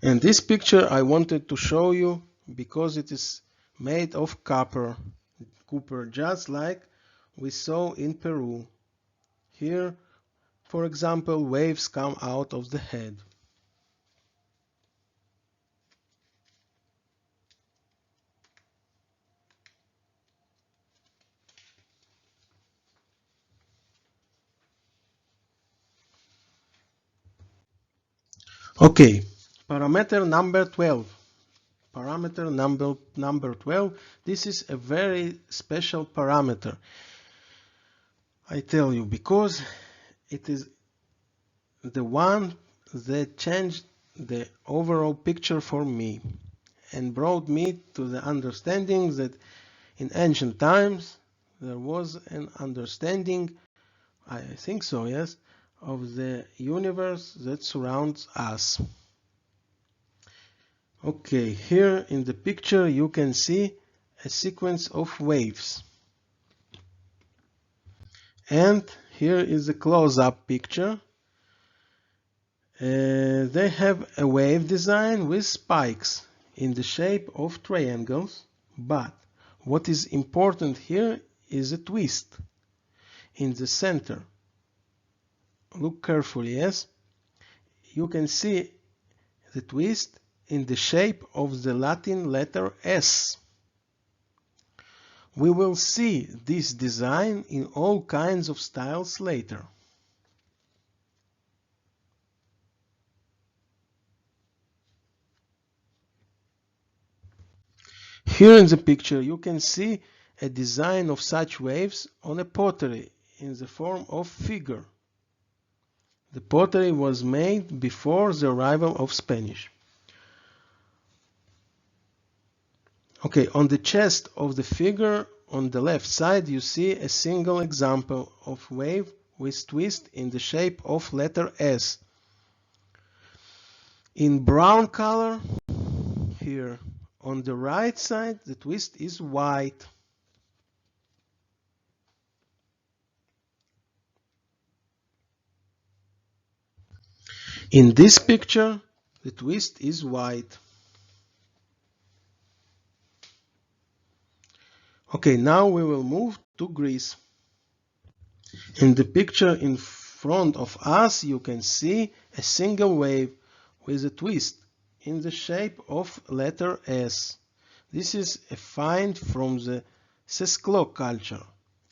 And this picture I wanted to show you because it is made of copper, just like we saw in Peru. Here, for example, waves come out of the head. Okay, parameter number 12. Parameter number 12. This is a very special parameter. I tell you, because it is the one that changed the overall picture for me and brought me to the understanding that in ancient times there was an understanding, I think so, yes, of the universe that surrounds us. Okay, here in the picture you can see a sequence of waves. And here is a close-up picture. They have a wave design with spikes in the shape of triangles, but what is important here is a twist in the center. Look carefully, yes? You can see the twist in the shape of the Latin letter S. We will see this design in all kinds of styles later. Here in the picture you can see a design of such waves on a pottery in the form of figure. The pottery was made before the arrival of Spanish. Okay, on the chest of the figure on the left side you see a single example of wave with twist in the shape of letter S. In brown color, here on the right side the twist is white. In this picture the twist is white. Okay, now we will move to Greece. In the picture in front of us you can see a single wave with a twist in the shape of letter S. This is a find from the Sesklo culture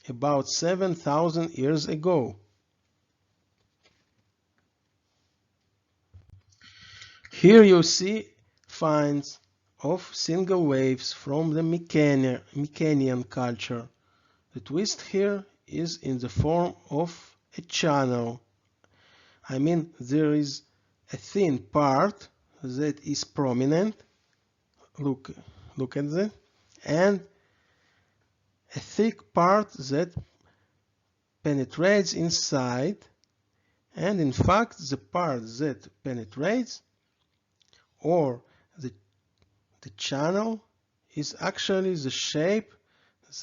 about 7,000 years ago. Here you see finds of single waves from the Mycenaean culture. The twist here is in the form of a channel. I mean, there is a thin part that is prominent. Look at that. And a thick part that penetrates inside. And in fact, the part that penetrates or the channel is actually the shape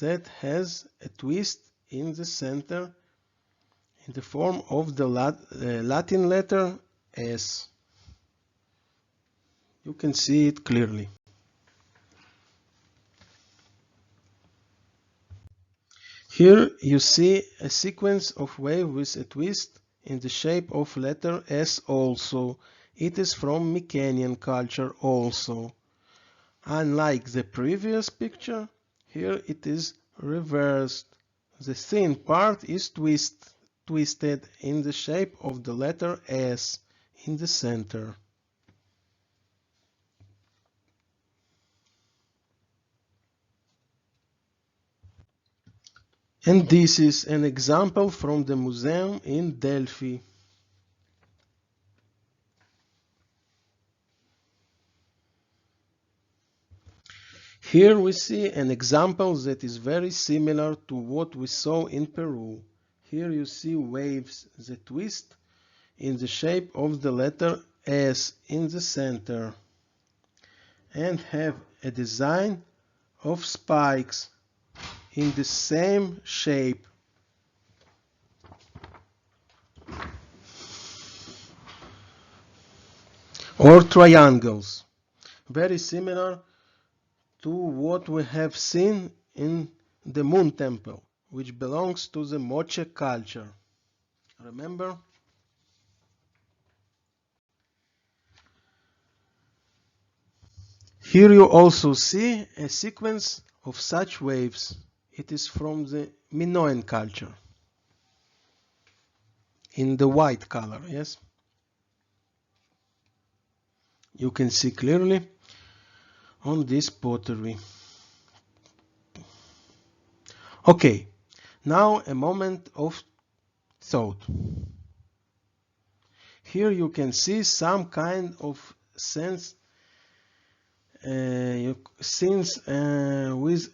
that has a twist in the center in the form of the Latin letter S. You can see it clearly. Here you see a sequence of waves with a twist in the shape of letter S also. It is from Mycenaean culture also. Unlike the previous picture, here it is reversed. The thin part is twisted in the shape of the letter S in the center. And this is an example from the museum in Delphi. Here we see an example that is very similar to what we saw in Peru. Here you see waves that twist in the shape of the letter S in the center and have a design of spikes in the same shape. Or triangles, very similar to what we have seen in the Moon Temple, which belongs to the Moche culture. Remember? Here you also see a sequence of such waves. It is from the Minoan culture, in the white color, yes? You can see clearly on this pottery. Okay, now a moment of thought. Here you can see some kind of scenes with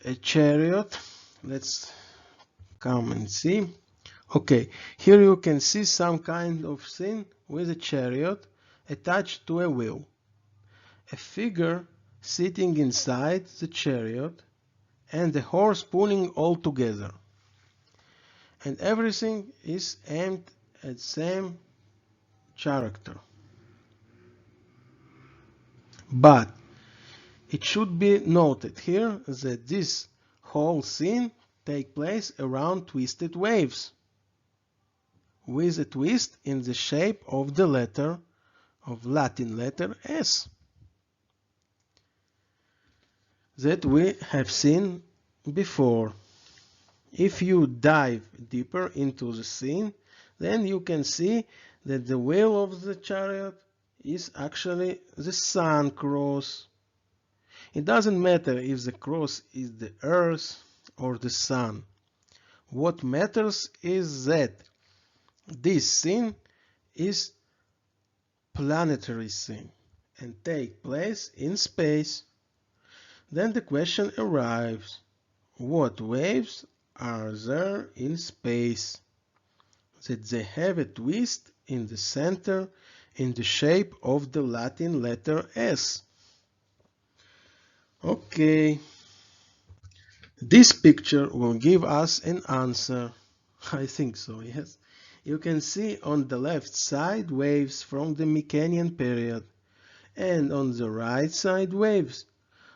a chariot. Let's come and see. Okay, here you can see some kind of scene with a chariot attached to a wheel. A figure sitting inside the chariot and the horse pulling all together. And everything is aimed at the same character. But it should be noted here that this whole scene takes place around twisted waves, with a twist in the shape of the letter of Latin letter S that we have seen before. If you dive deeper into the scene, then you can see that the wheel of the chariot is actually the sun cross. It doesn't matter if the cross is the earth or the sun. What matters is that this scene is planetary scene and take place in space. Then the question arrives, what waves are there in space that they have a twist in the center in the shape of the Latin letter S? Okay, this picture will give us an answer. I think so, yes. You can see on the left side waves from the Mycenaean period, and on the right side waves,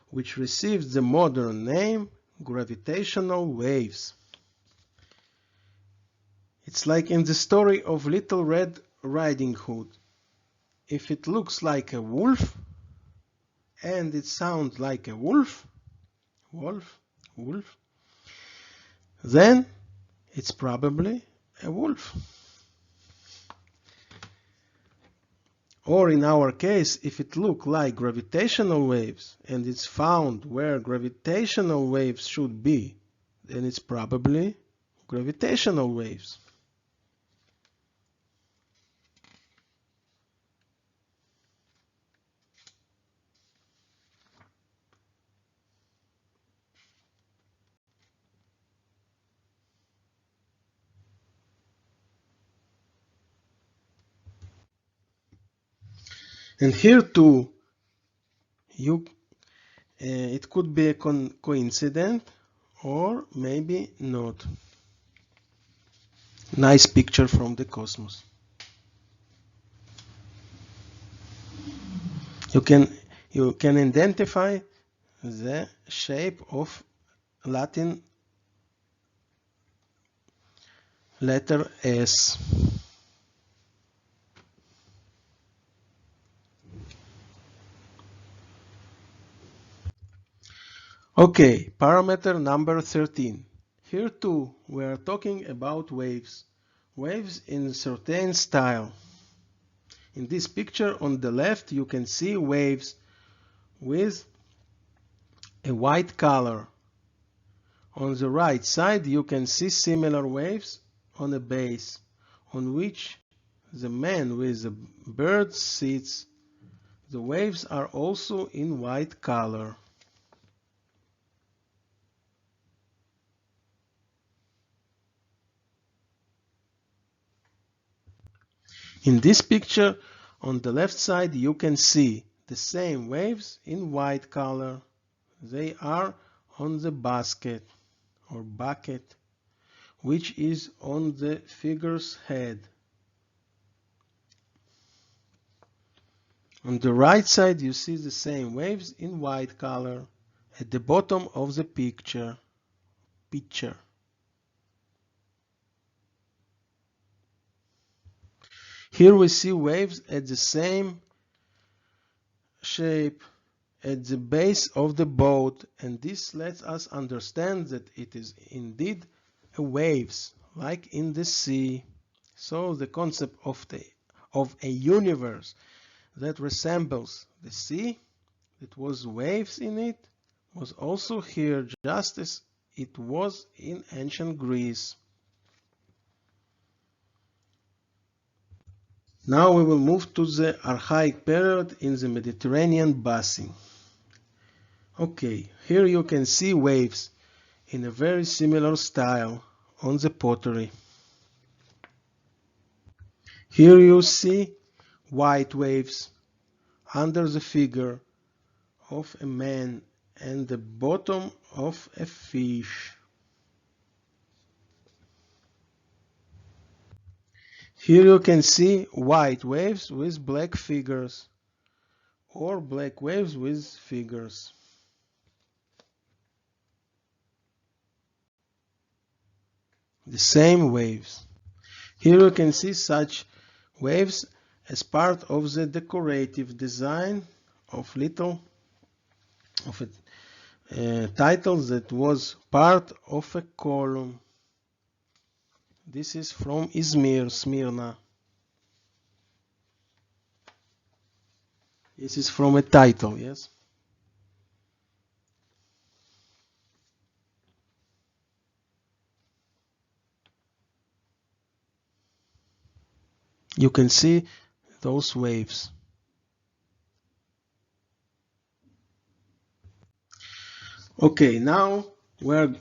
which received the modern name gravitational waves. It's like in the story of Little Red Riding Hood. If it looks like a wolf and it sounds like a wolf, wolf, wolf, then it's probably a wolf. Or in our case, if it looks like gravitational waves and it's found where gravitational waves should be, then it's probably gravitational waves. And here too, it could be a coincidence or maybe not. Nice picture from the cosmos. You can identify the shape of Latin letter S. Okay, parameter number 13. Here too we are talking about waves. Waves in a certain style. In this picture on the left you can see waves with a white color. On the right side you can see similar waves on a base on which the man with the bird sits. The waves are also in white color. In this picture on the left side you can see the same waves in white color. They are on the basket or bucket, which is on the figure's head. On the right side you see the same waves in white color at the bottom of the picture. Here we see waves at the same shape at the base of the boat, and this lets us understand that it is indeed a waves like in the sea. So the concept of a universe that resembles the sea, that was waves in it, was also here just as it was in ancient Greece. Now we will move to the archaic period in the Mediterranean basin. Okay, here you can see waves in a very similar style on the pottery. Here you see white waves under the figure of a man and the bottom of a fish. Here you can see white waves with black figures or black waves with figures. The same waves. Here you can see such waves as part of the decorative design of a title that was part of a column. This is from Izmir, Smyrna. This is from a title, yes? You can see those waves. Okay, now we're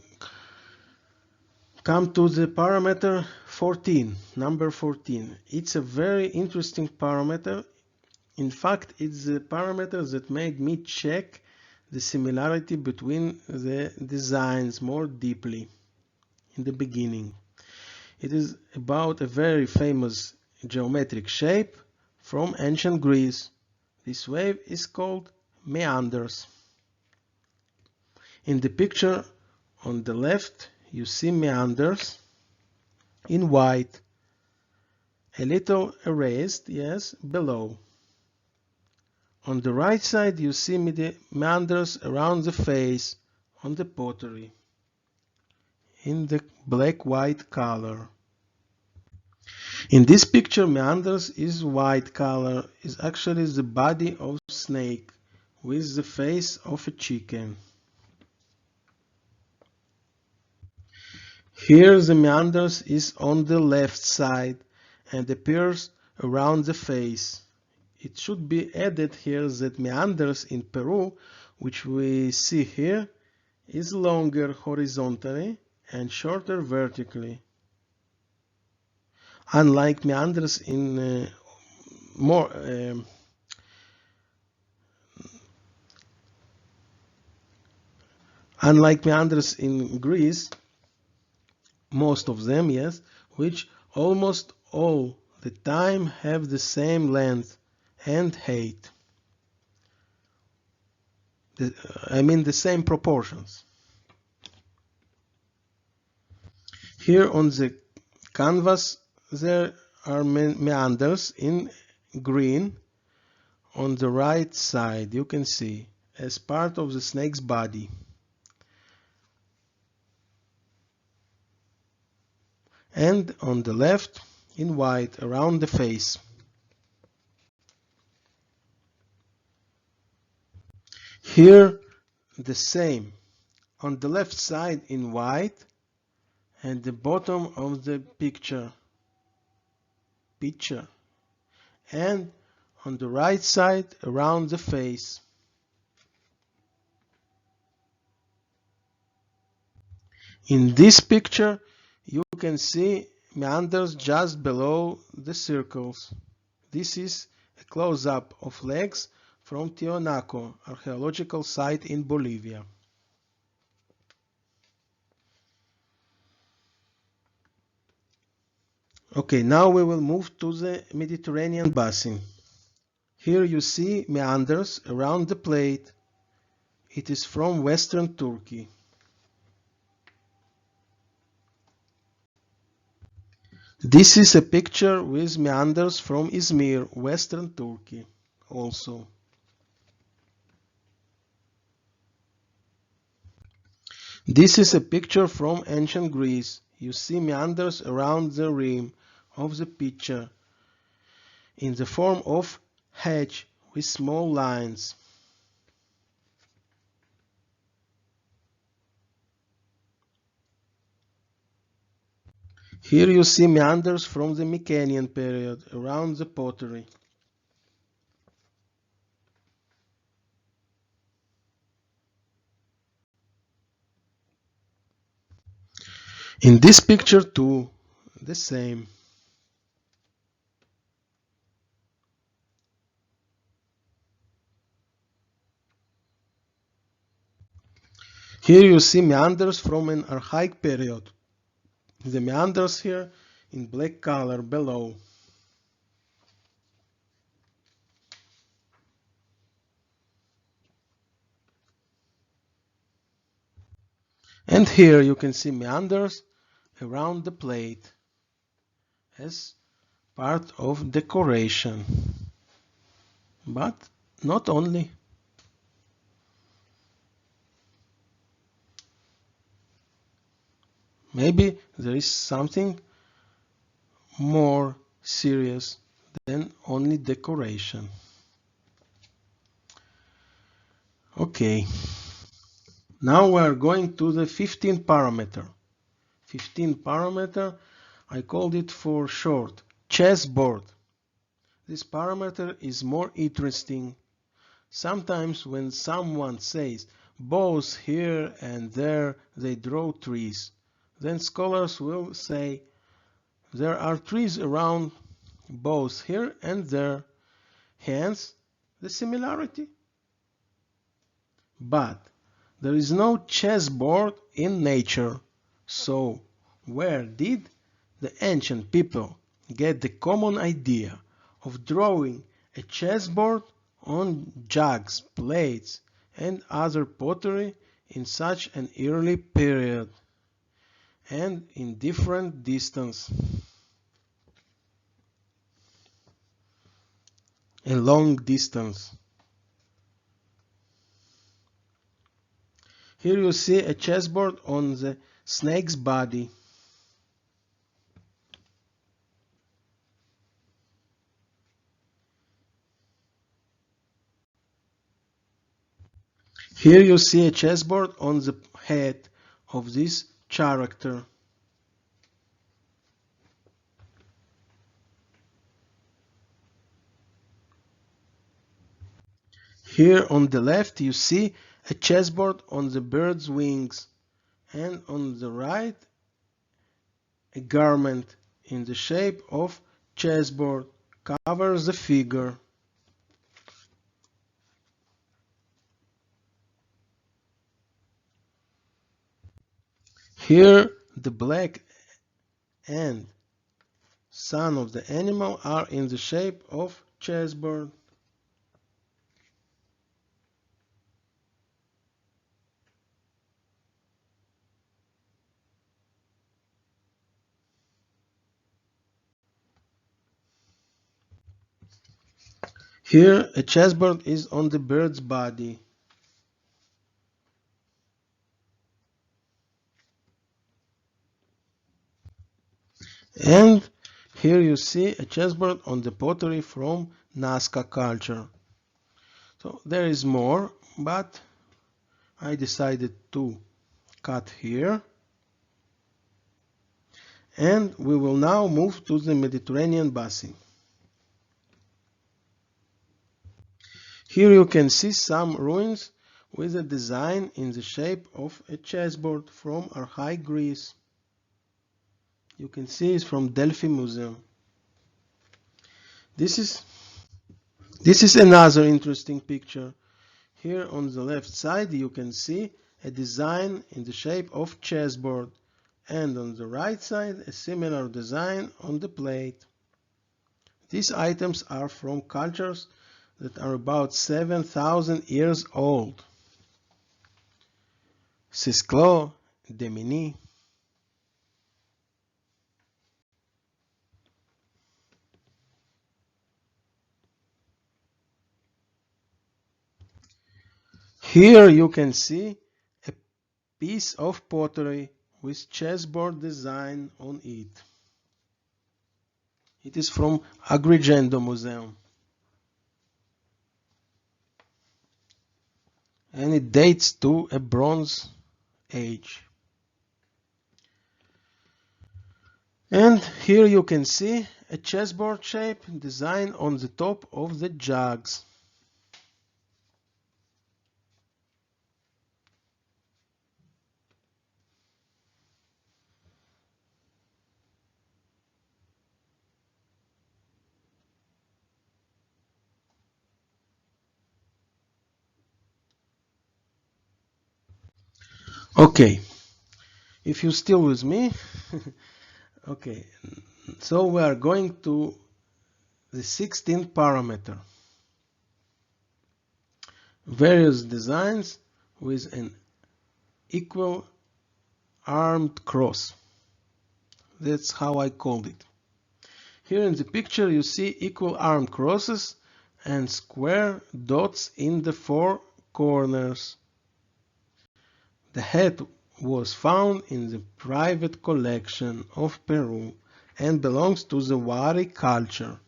come to the parameter 14, number 14. It's a very interesting parameter. In fact, it's the parameter that made me check the similarity between the designs more deeply in the beginning. It is about a very famous geometric shape from ancient Greece. This wave is called meanders. In the picture on the left, you see meanders in white, a little erased, yes, below. On the right side you see meanders around the face on the pottery in the black-white color. In this picture, meanders is white color, is actually the body of snake with the face of a chicken. Here the meanders is on the left side and appears around the face. It should be added here that meanders in Peru, which we see here, is longer horizontally and shorter vertically. Unlike meanders in unlike meanders in Greece, most of them, yes, which almost all the time have the same length and height. I mean the same proportions. Here on the canvas there are meanders in green on the right side, you can see, as part of the snake's body. And on the left in white around the face. Here the same, on the left side in white and the bottom of the picture and on the right side around the face. In this picture you can see meanders just below the circles. This is a close-up of legs from Tiwanaku archaeological site in Bolivia. Okay, now we will move to the Mediterranean basin. Here you see meanders around the plate. It is from western Turkey. This is a picture with meanders from Izmir, western Turkey also. This is a picture from ancient Greece. You see meanders around the rim of the picture in the form of hedge with small lines. Here you see meanders from the Mycenaean period around the pottery. In this picture too, the same. Here you see meanders from an archaic period. The meanders here in black color below. And here you can see meanders around the plate as part of decoration. But not only. Maybe there is something more serious than only decoration. Okay. Now we are going to the 15 parameter. 15 parameter, I called it for short, chessboard. This parameter is more interesting. Sometimes when someone says both here and there they draw trees, then scholars will say there are trees around both here and there, hence the similarity. But there is no chessboard in nature, so where did the ancient people get the common idea of drawing a chessboard on jugs, plates, and other pottery in such an early period? and in different distance, a long distance. Here you see a chessboard on the snake's body. Here you see a chessboard on the head of this character. Here on the left you see a chessboard on the bird's wings, and on the right a garment in the shape of chessboard covers the figure. Here the black and son of the animal are in the shape of chessboard. Here a chessboard is on the bird's body. And here you see a chessboard on the pottery from Nazca culture. So there is more, but I decided to cut here. And we will now move to the Mediterranean basin. Here you can see some ruins with a design in the shape of a chessboard from archaic Greece. You can see it's from Delphi Museum. This is another interesting picture. Here on the left side you can see a design in the shape of chessboard, and on the right side a similar design on the plate. These items are from cultures that are about 7,000 years old. Sisclo, Demini. Here you can see a piece of pottery with chessboard design on it. It is from Agrigento Museum. And it dates to a Bronze Age. And here you can see a chessboard shape design on the top of the jugs. Okay, if you're still with me, okay, so we are going to the 16th parameter. Various designs with an equal armed cross. That's how I called it. Here in the picture you see equal armed crosses and square dots in the four corners. The head was found in the private collection of Peru and belongs to the Wari culture.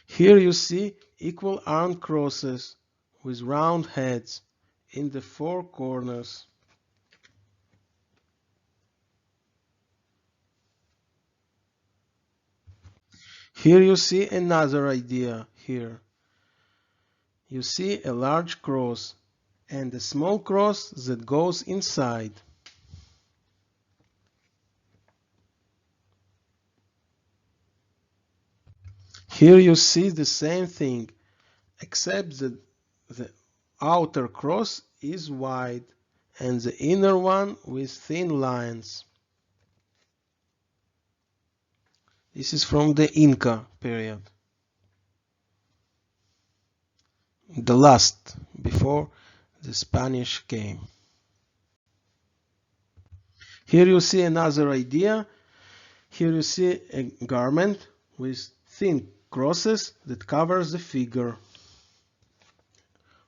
Here you see equal armed crosses with round heads in the four corners. Here you see another idea here. You see a large cross and a small cross that goes inside. Here you see the same thing, except that the outer cross is wide and the inner one with thin lines. This is from the Inca period, the last before the Spanish came. Here you see another idea. Here you see a garment with thin crosses that covers the figure.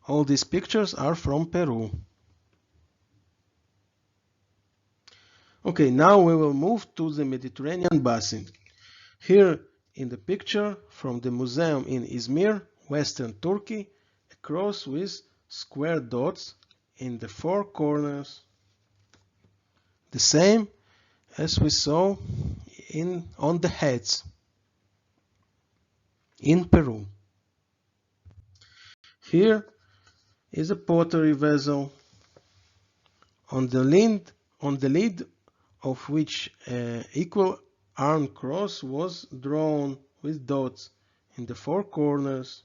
All these pictures are from Peru. Okay, now we will move to the Mediterranean basin. Here in the picture from the museum in Izmir, Western Turkey, a cross with square dots in the four corners. The same as we saw on the heads in Peru. Here is a pottery vessel on the lid of which an equal arm cross was drawn with dots in the four corners.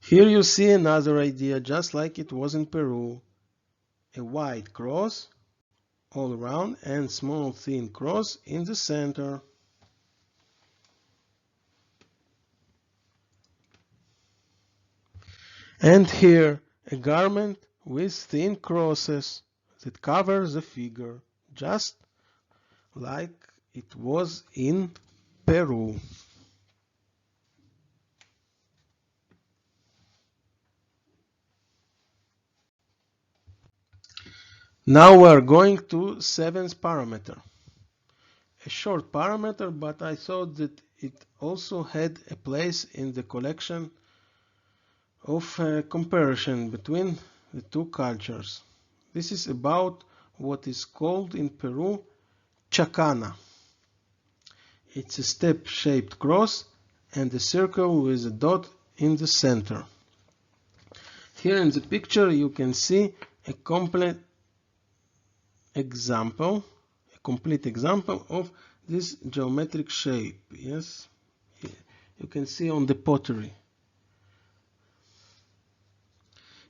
Here you see another idea just like it was in Peru. A white cross all around and small thin cross in the center. And here a garment with thin crosses that covers the figure, just like it was in Peru. Now we are going to seventh parameter. A short parameter, but I thought that it also had a place in the collection of comparison between the two cultures. This is about what is called in Peru chacana. It's a step-shaped cross and a circle with a dot in the center. Here in the picture you can see a complete example of this geometric shape. Yes, you can see on the pottery.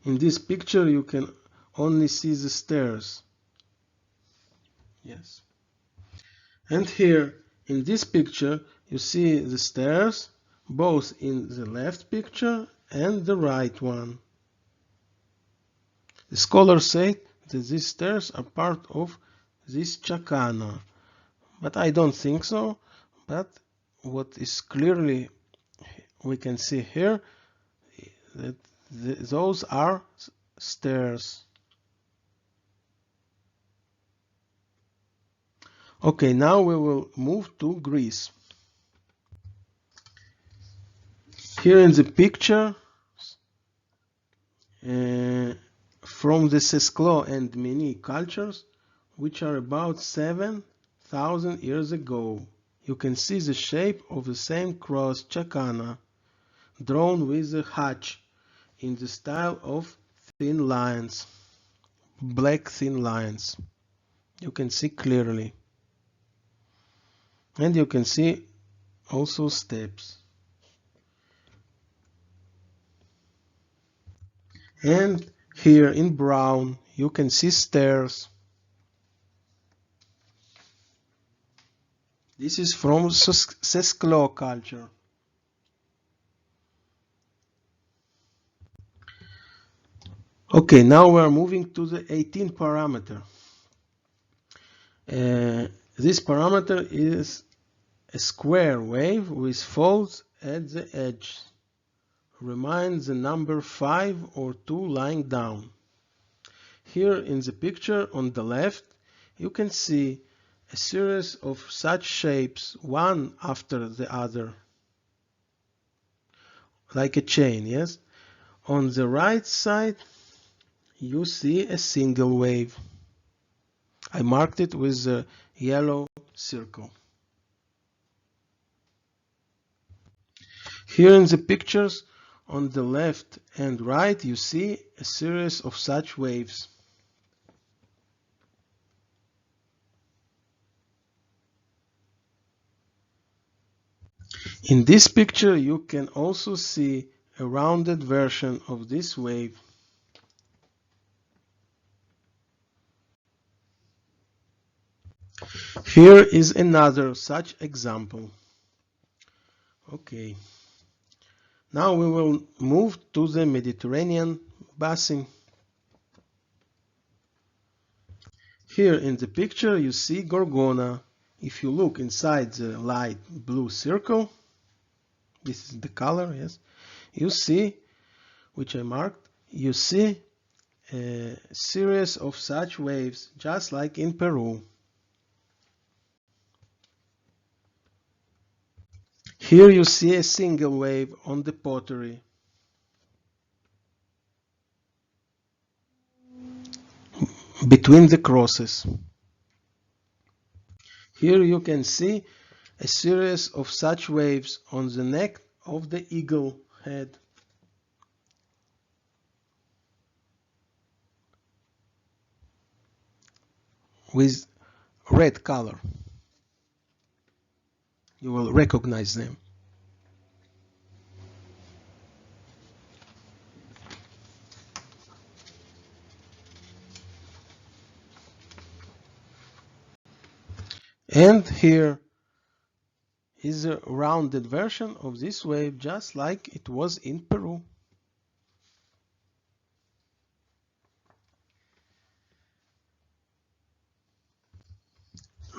In this picture you can only see the stairs. Yes. And here in this picture you see the stairs both in the left picture and the right one. The scholars say that these stairs are part of this chacana, but I don't think so. But what is clearly we can see here that those are stairs. Okay, now we will move to Greece. Here in the picture from the Sesklo and Meni cultures, which are about 7,000 years ago, you can see the shape of the same cross chacana drawn with a hatch in the style of thin lines, black thin lines. You can see clearly. And you can see also steps. And here in brown you can see stairs. This is from Sesklo culture. Okay, now we are moving to the 18th parameter. This parameter is a square wave with folds at the edge. Reminds the number 5 or 2 lying down. Here in the picture on the left you can see a series of such shapes, one after the other, like a chain. Yes. On the right side you see a single wave. I marked it with a yellow circle. Here in the pictures on the left and right you see a series of such waves. In this picture you can also see a rounded version of this wave. Here is another such example. Okay. Now we will move to the Mediterranean basin. Here in the picture you see Gorgona. If you look inside the light blue circle, this is the color, yes, you see, which I marked, you see a series of such waves, just like in Peru. Here you see a single wave on the pottery. Between the crosses. Here you can see a series of such waves on the neck of the eagle head. With red color. You will recognize them. And here is a rounded version of this wave, just like it was in Peru.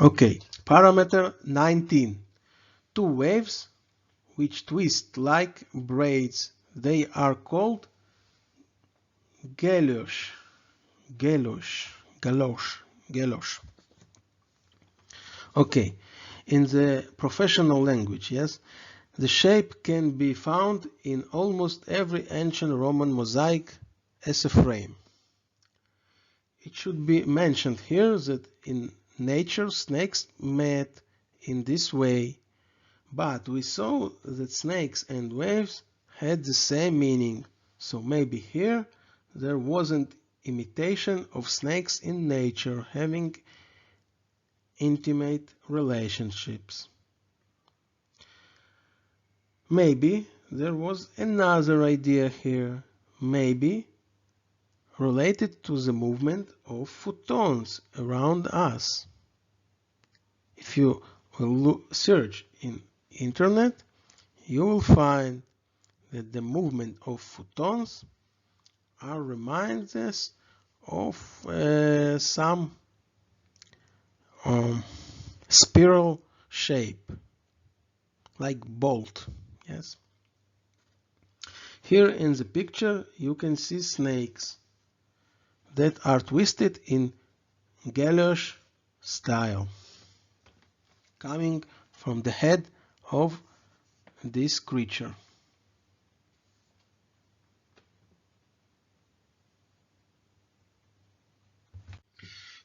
Okay, parameter 19. Two waves which twist like braids. They are called galosh. Galosh. Okay, in the professional language, yes, the shape can be found in almost every ancient Roman mosaic as a frame. It should be mentioned here that in nature snakes met in this way, but we saw that snakes and waves had the same meaning, so maybe here there wasn't imitation of snakes in nature having intimate relationships. Maybe there was another idea here, maybe related to the movement of photons around us. If you will search in internet, you will find that the movement of photons reminds us of some spiral shape, like bolt. Yes. Here in the picture you can see snakes that are twisted in galosh style, coming from the head of this creature.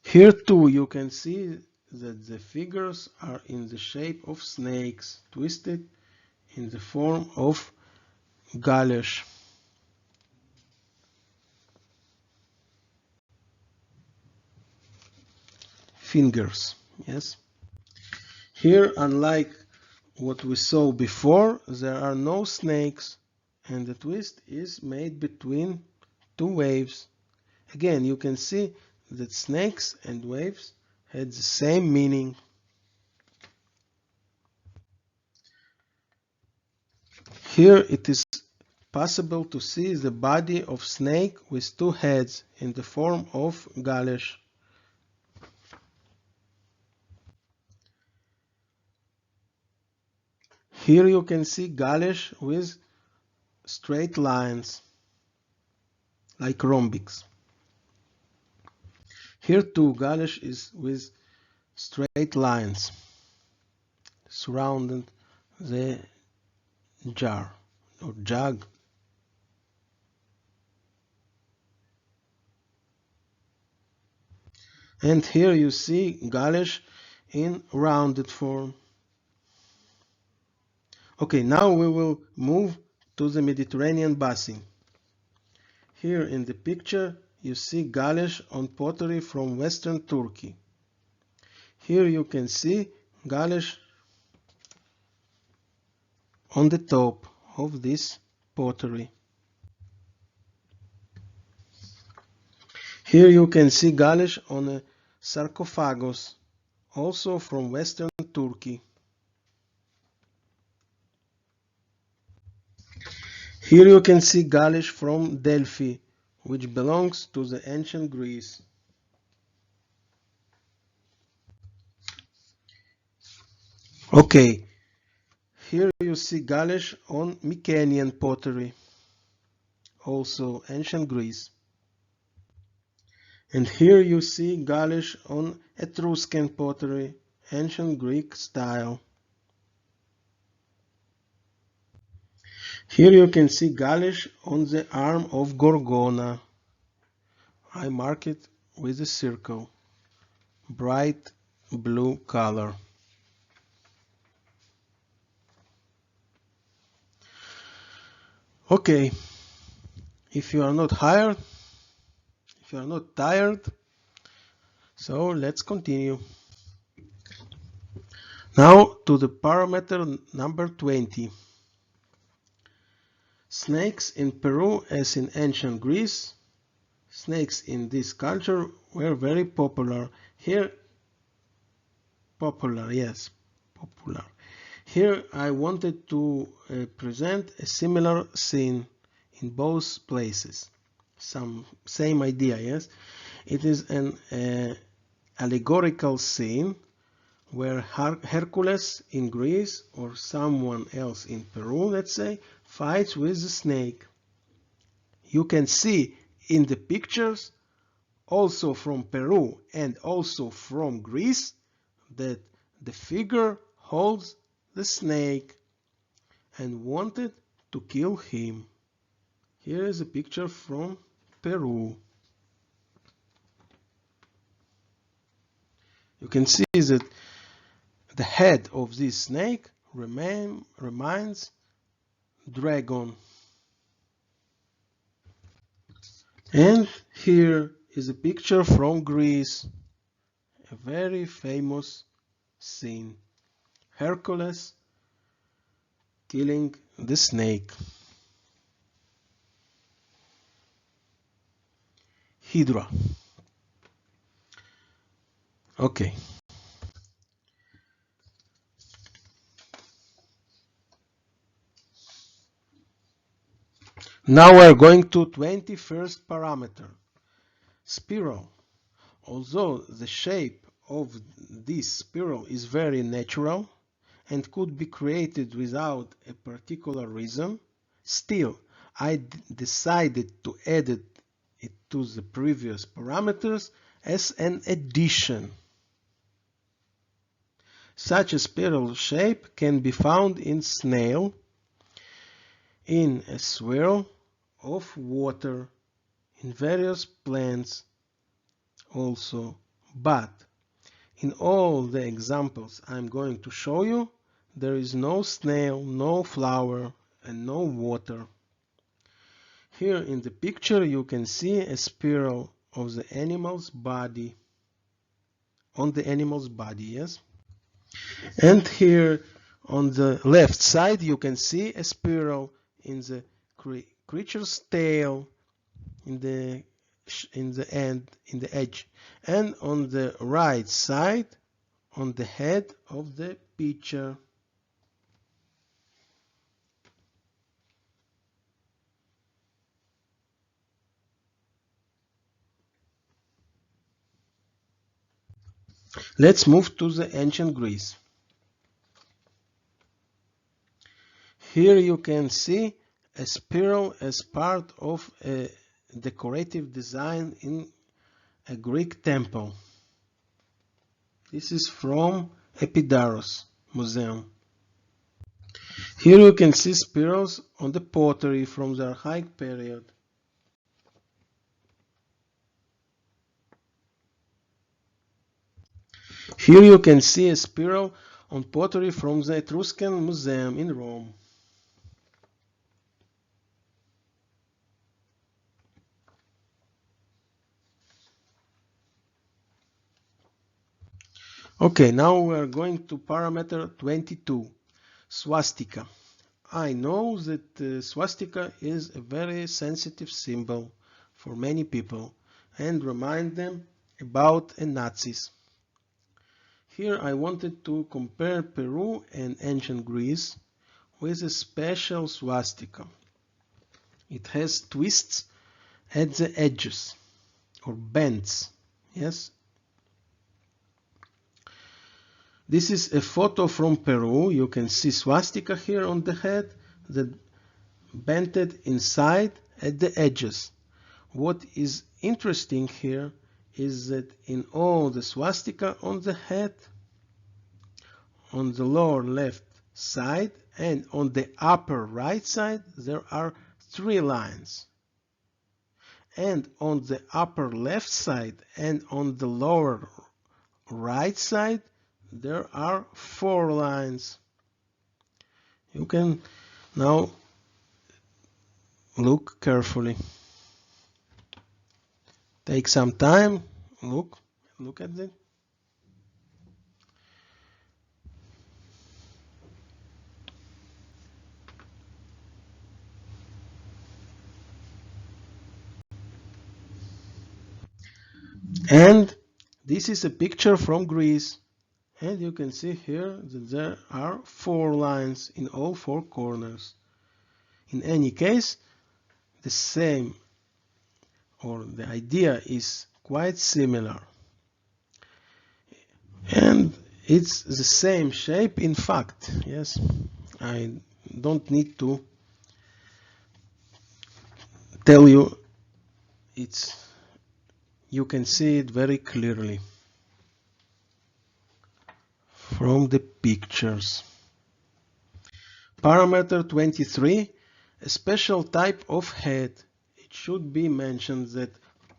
Here too you can see that the figures are in the shape of snakes, twisted in the form of galosh. Fingers, yes. Here, unlike what we saw before, there are no snakes and the twist is made between two waves. Again, you can see that snakes and waves had the same meaning. Here it is possible to see the body of snake with two heads in the form of galosh. Here you can see galosh with straight lines, like rhombics. Here too, galosh is with straight lines surrounding the jar or jug. And here you see galosh in rounded form. Okay, now we will move to the Mediterranean basin. Here in the picture you see galosh on pottery from western Turkey. Here you can see galosh on the top of this pottery. Here you can see galosh on a sarcophagus, also from western Turkey. Here you can see galosh from Delphi, which belongs to the ancient Greece. Okay, here you see Galish on Mycenaean pottery, also ancient Greece. And here you see Galish on Etruscan pottery, ancient Greek style. Here you can see Galish on the arm of Gorgona. I mark it with a circle, bright blue color. Okay, if you are not tired, so let's continue. Now to the parameter number 20. Snakes in Peru as in ancient Greece. Snakes in this culture were very popular. Popular. Here I wanted to present a similar scene in both places. Same idea, yes? It is an allegorical scene where Hercules in Greece or someone else in Peru, let's say, fights with the snake. You can see in the pictures, also from Peru and also from Greece, that the figure holds the snake and wanted to kill him. Here is a picture from Peru. You can see that the head of this snake reminds dragon. And here is a picture from Greece, a very famous scene. Hercules killing the snake. Hydra. Okay. Now we're going to 21st parameter. Spiral. Although the shape of this spiral is very natural and could be created without a particular reason, still I decided to add it to the previous parameters as an addition. Such a spiral shape can be found in snail, in a swirl of water, in various plants also, but in all the examples I'm going to show you, there is no snail, no flower, and no water. Here in the picture you can see a spiral of the animal's body, on the animal's body, yes? And here on the left side you can see a spiral in the creature's tail, in the end, in the edge, and on the right side on the head of the picture. Let's move to the ancient Greece. Here you can see a spiral as part of a decorative design in a Greek temple. This is from Epidaurus Museum. Here you can see spirals on the pottery from the Archaic period. Here you can see a spiral on pottery from the Etruscan Museum in Rome. Okay, now we are going to parameter 22, swastika. I know that swastika is a very sensitive symbol for many people and remind them about Nazis. Here I wanted to compare Peru and ancient Greece with a special swastika. It has twists at the edges or bends, yes? This is a photo from Peru. You can see swastika here on the head that bented inside at the edges. What is interesting here is that in all the swastika on the head, on the lower left side and on the upper right side, there are 3 lines. And on the upper left side and on the lower right side, there are 4 lines. You can now look carefully. Take some time, look at it. And this is a picture from Greece. And you can see here that there are 4 lines in all 4 corners. In any case, the same, or the idea is quite similar. And it's the same shape in fact. Yes, I don't need to tell you, you can see it very clearly from the pictures. Parameter 23, a special type of head. It should be mentioned that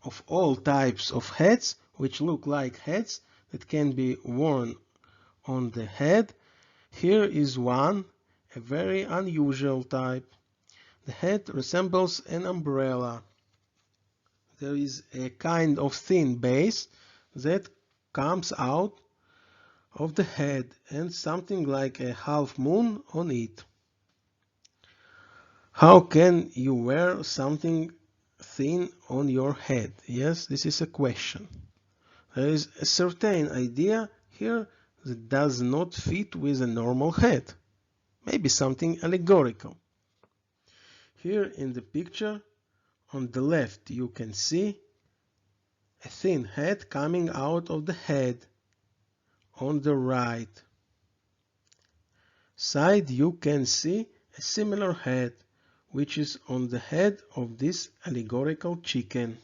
of all types of heads which look like heads that can be worn on the head, here is one, a very unusual type. The head resembles an umbrella. There is a kind of thin base that comes out of the head and something like a half moon on it. How can you wear something thin on your head? Yes, this is a question. There is a certain idea here that does not fit with a normal head. Maybe something allegorical. Here in the picture, on the left, you can see a thin head coming out of the head. On the right side, you can see a similar head, which is on the head of this allegorical chicken.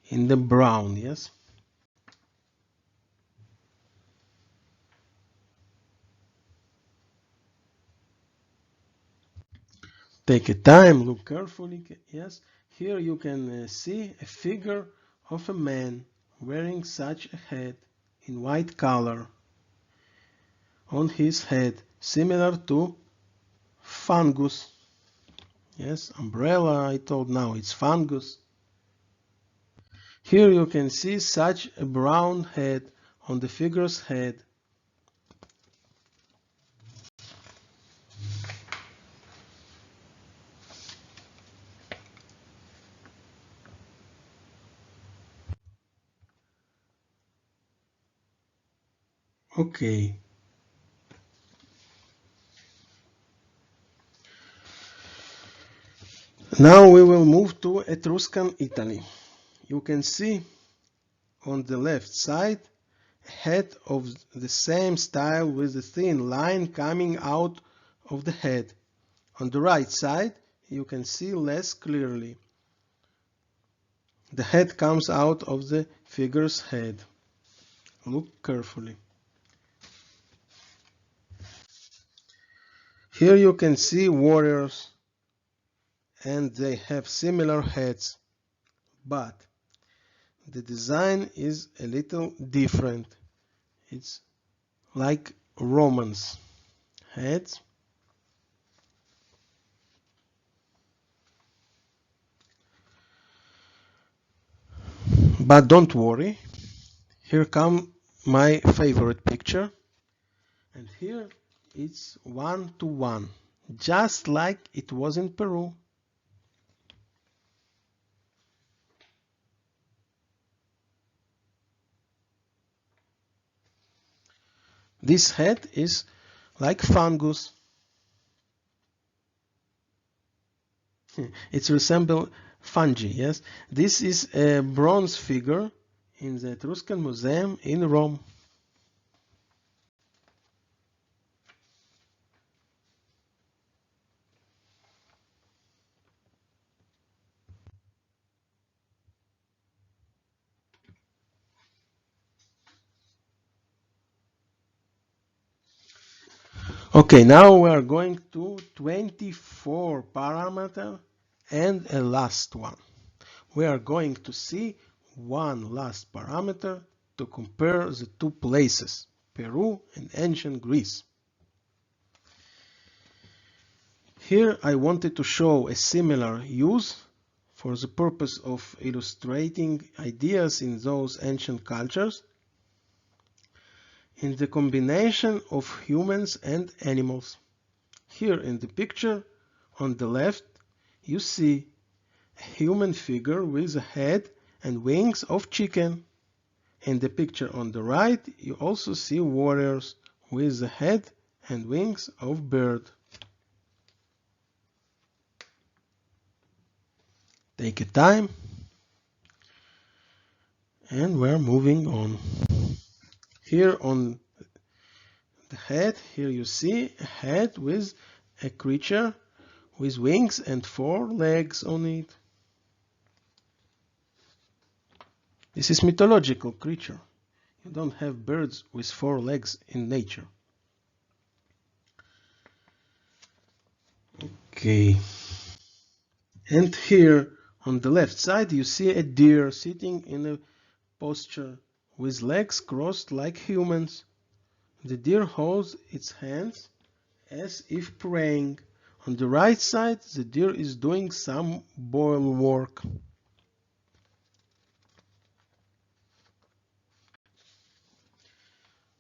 In the brown, yes? Take a time, look carefully, yes? Here you can see a figure of a man wearing such a head in white color on his head, similar to fungus. Yes, umbrella, I told, now it's fungus. Here you can see such a brown head on the figure's head. Okay. Now we will move to Etruscan Italy. You can see on the left side a head of the same style with a thin line coming out of the head. On the right side you can see less clearly. The head comes out of the figure's head. Look carefully. Here you can see warriors and they have similar heads, but the design is a little different. It's like Romans' heads. But don't worry, here come my favorite picture, and here it's 1-to-1, just like it was in Peru. This head is like fungus. It resembles fungi, yes. This is a bronze figure in the Etruscan Museum in Rome. Okay, now we are going to 24 parameter and a last one. We are going to see one last parameter to compare the two places, Peru and ancient Greece. Here I wanted to show a similar use for the purpose of illustrating ideas in those ancient cultures in the combination of humans and animals. Here in the picture on the left you see a human figure with a head and wings of chicken. In the picture on the right you also see warriors with the head and wings of bird. Take a time and we're moving on. Here on the head, here you see a head with a creature with wings and 4 legs on it. This is mythological creature. You don't have birds with 4 legs in nature. Okay. And here on the left side you see a deer sitting in a posture with legs crossed like humans. The deer holds its hands as if praying. On the right side, the deer is doing some boil work.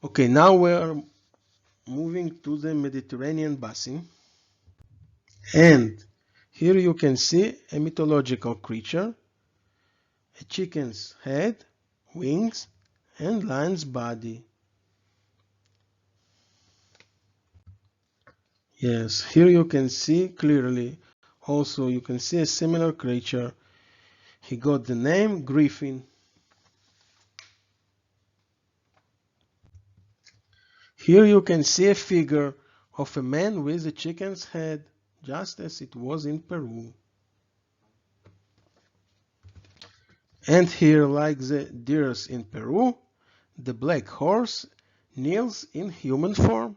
Okay, now we are moving to the Mediterranean basin. And here you can see a mythological creature, a chicken's head, wings, and lion's body. Yes, here you can see clearly. Also, you can see a similar creature. He got the name Griffin. Here you can see a figure of a man with a chicken's head, just as it was in Peru. And here, like the deers in Peru, the black horse kneels in human form.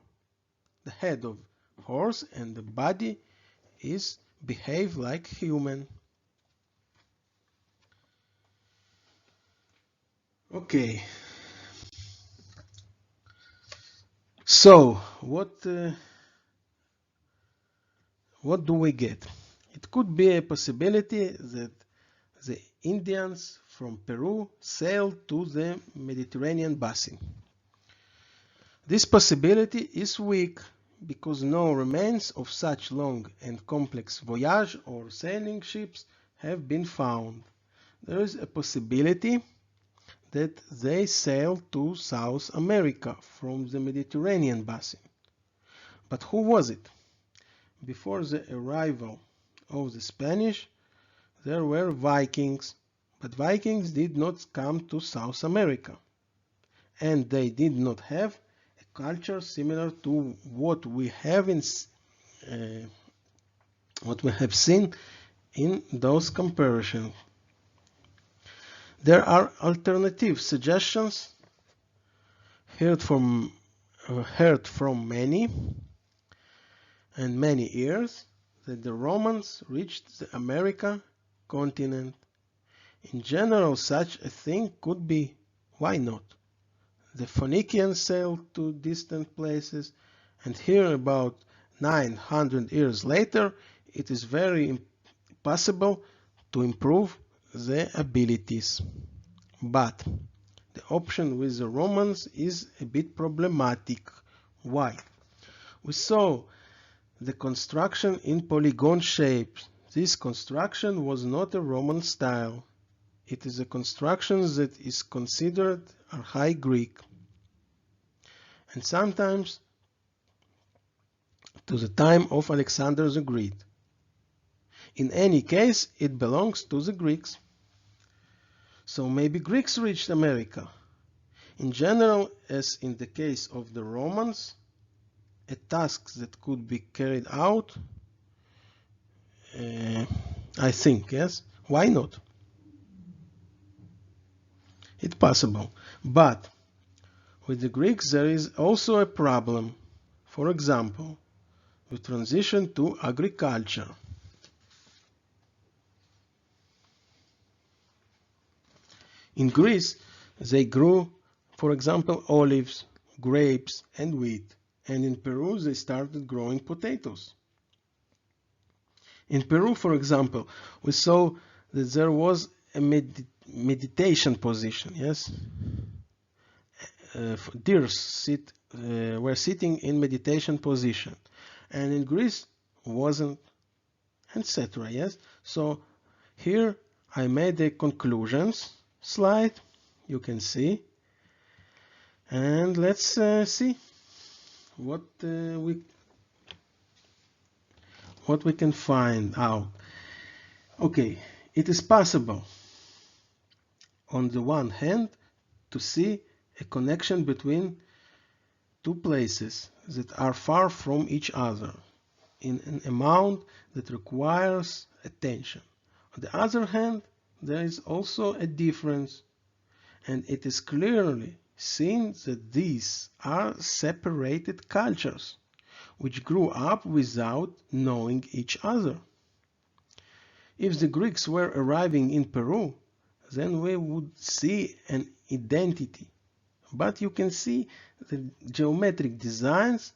The head of horse and the body is behave like human. Okay. So what do we get? It could be a possibility that the Indians from Peru sailed to the Mediterranean basin. This possibility is weak because no remains of such long and complex voyage or sailing ships have been found. There is a possibility that they sailed to South America from the Mediterranean basin. But who was it? Before the arrival of the Spanish, there were Vikings, but Vikings did not come to South America, and they did not have a culture similar to what we have seen in those comparisons. There are alternative suggestions heard from many years that the Romans reached the America continent. In general, such a thing could be. Why not? The Phoenicians sailed to distant places, and here about 900 years later, it is very possible to improve the abilities. But the option with the Romans is a bit problematic. Why? We saw the construction in polygon shape. This construction was not a Roman style. It is a construction that is considered Archaic Greek, and sometimes to the time of Alexander the Great. In any case, it belongs to the Greeks. So maybe Greeks reached America. In general, as in the case of the Romans, a task that could be carried out, I think, yes. Why not? It's possible. But with the Greeks, there is also a problem. For example, with transition to agriculture. In Greece, they grew, for example, olives, grapes, and wheat. And in Peru, they started growing potatoes. In Peru, for example, we saw that there was a meditation position, yes? Deer were sitting in meditation position. And in Greece, wasn't, etc., yes? So here I made the conclusions slide, you can see, and let's see what we can find out. Okay, it is possible on the one hand to see a connection between two places that are far from each other in an amount that requires attention. On the other hand, there is also a difference, and it is clearly seen that these are separated cultures which grew up without knowing each other. If the Greeks were arriving in Peru, then we would see an identity. But you can see the geometric designs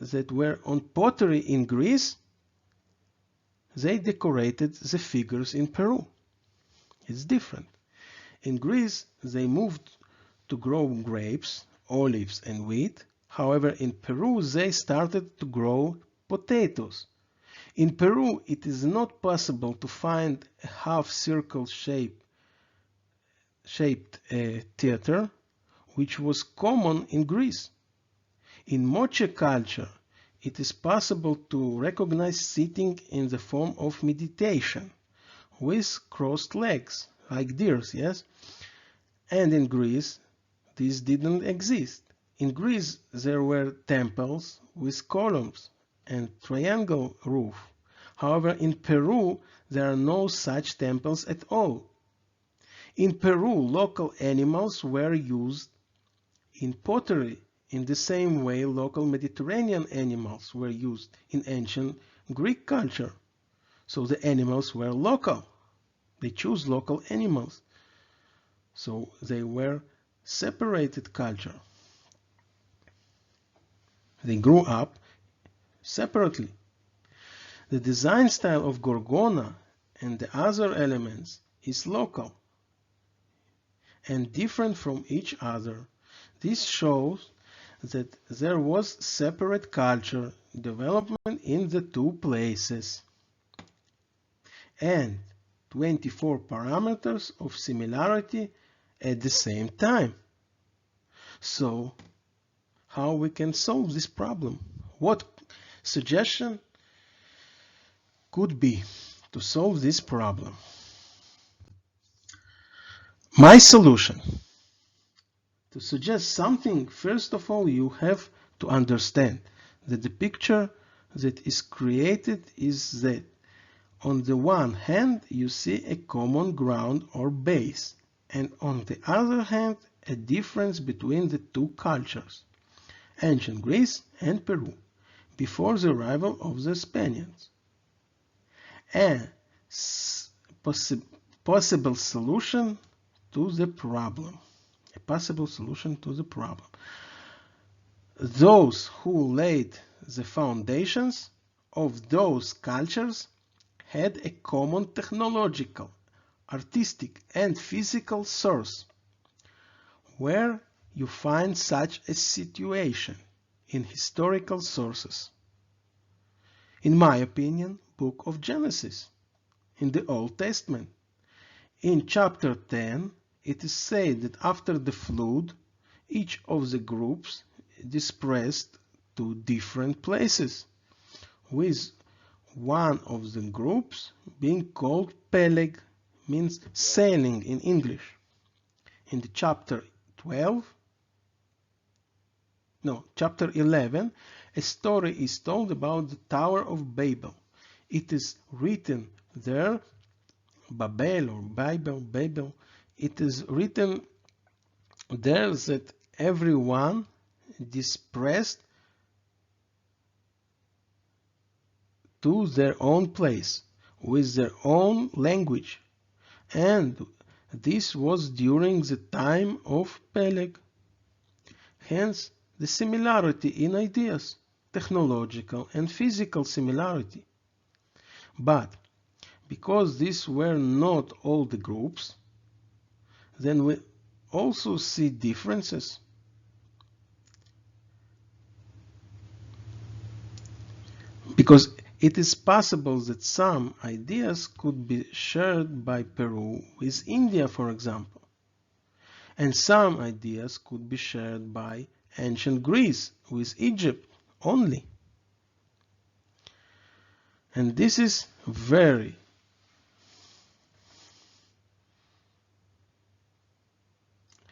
that were on pottery in Greece, they decorated the figures in Peru. It's different. In Greece, they moved to grow grapes, olives, and wheat. However, in Peru, they started to grow potatoes. In Peru, it is not possible to find a half-circle shaped theater, which was common in Greece. In Moche culture, it is possible to recognize sitting in the form of meditation, with crossed legs, like deers, yes? And in Greece, this didn't exist. In Greece, there were temples with columns and triangle roof. However, in Peru, there are no such temples at all. In Peru, local animals were used in pottery in the same way local Mediterranean animals were used in ancient Greek culture. So the animals were local. They chose local animals. So they were separated culture. They grew up separately. The design style of Gorgona and the other elements is local and different from each other. This shows that there was separate culture development in the two places and 24 parameters of similarity at the same time. So, how we can solve this problem? What suggestion could be to solve this problem? My solution. To suggest something, first of all, you have to understand that the picture that is created is that on the one hand, you see a common ground or base, and on the other hand, a difference between the two cultures, ancient Greece and Peru, before the arrival of the Spaniards. A possible solution to the problem. A possible solution to the problem. Those who laid the foundations of those cultures had a common technological, artistic, and physical source. Where you find such a situation in historical sources? In my opinion, Book of Genesis, in the Old Testament. In chapter 10, it is said that after the flood, each of the groups dispersed to different places, with one of the groups being called Peleg, means sailing in English. In the chapter 11, a story is told about the Tower of Babel. It is written there, Babel or Babel. It is written there that everyone dispersed to their own place with their own language, and this was during the time of Peleg. Hence, the similarity in ideas, technological and physical similarity. But because these were not all the groups, then we also see differences. Because it is possible that some ideas could be shared by Peru with India, for example, and some ideas could be shared by ancient Greece with Egypt only. And this is very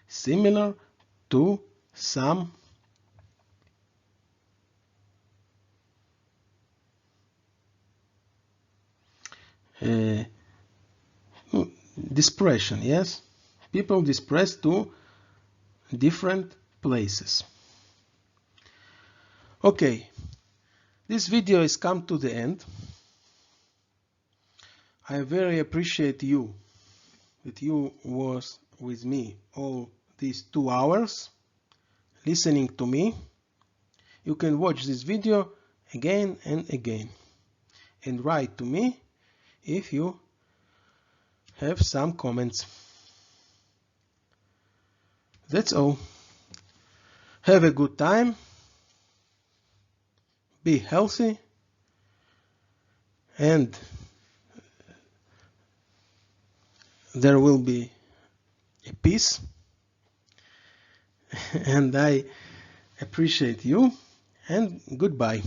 similar to some dispersion, yes? People dispersed to different places. Okay, this video has come to the end. I very appreciate you, that you was with me all these 2 hours listening to me. You can watch this video again and again and write to me if you have some comments. That's all. Have a good time. Be healthy. And there will be a peace. And I appreciate you. And goodbye.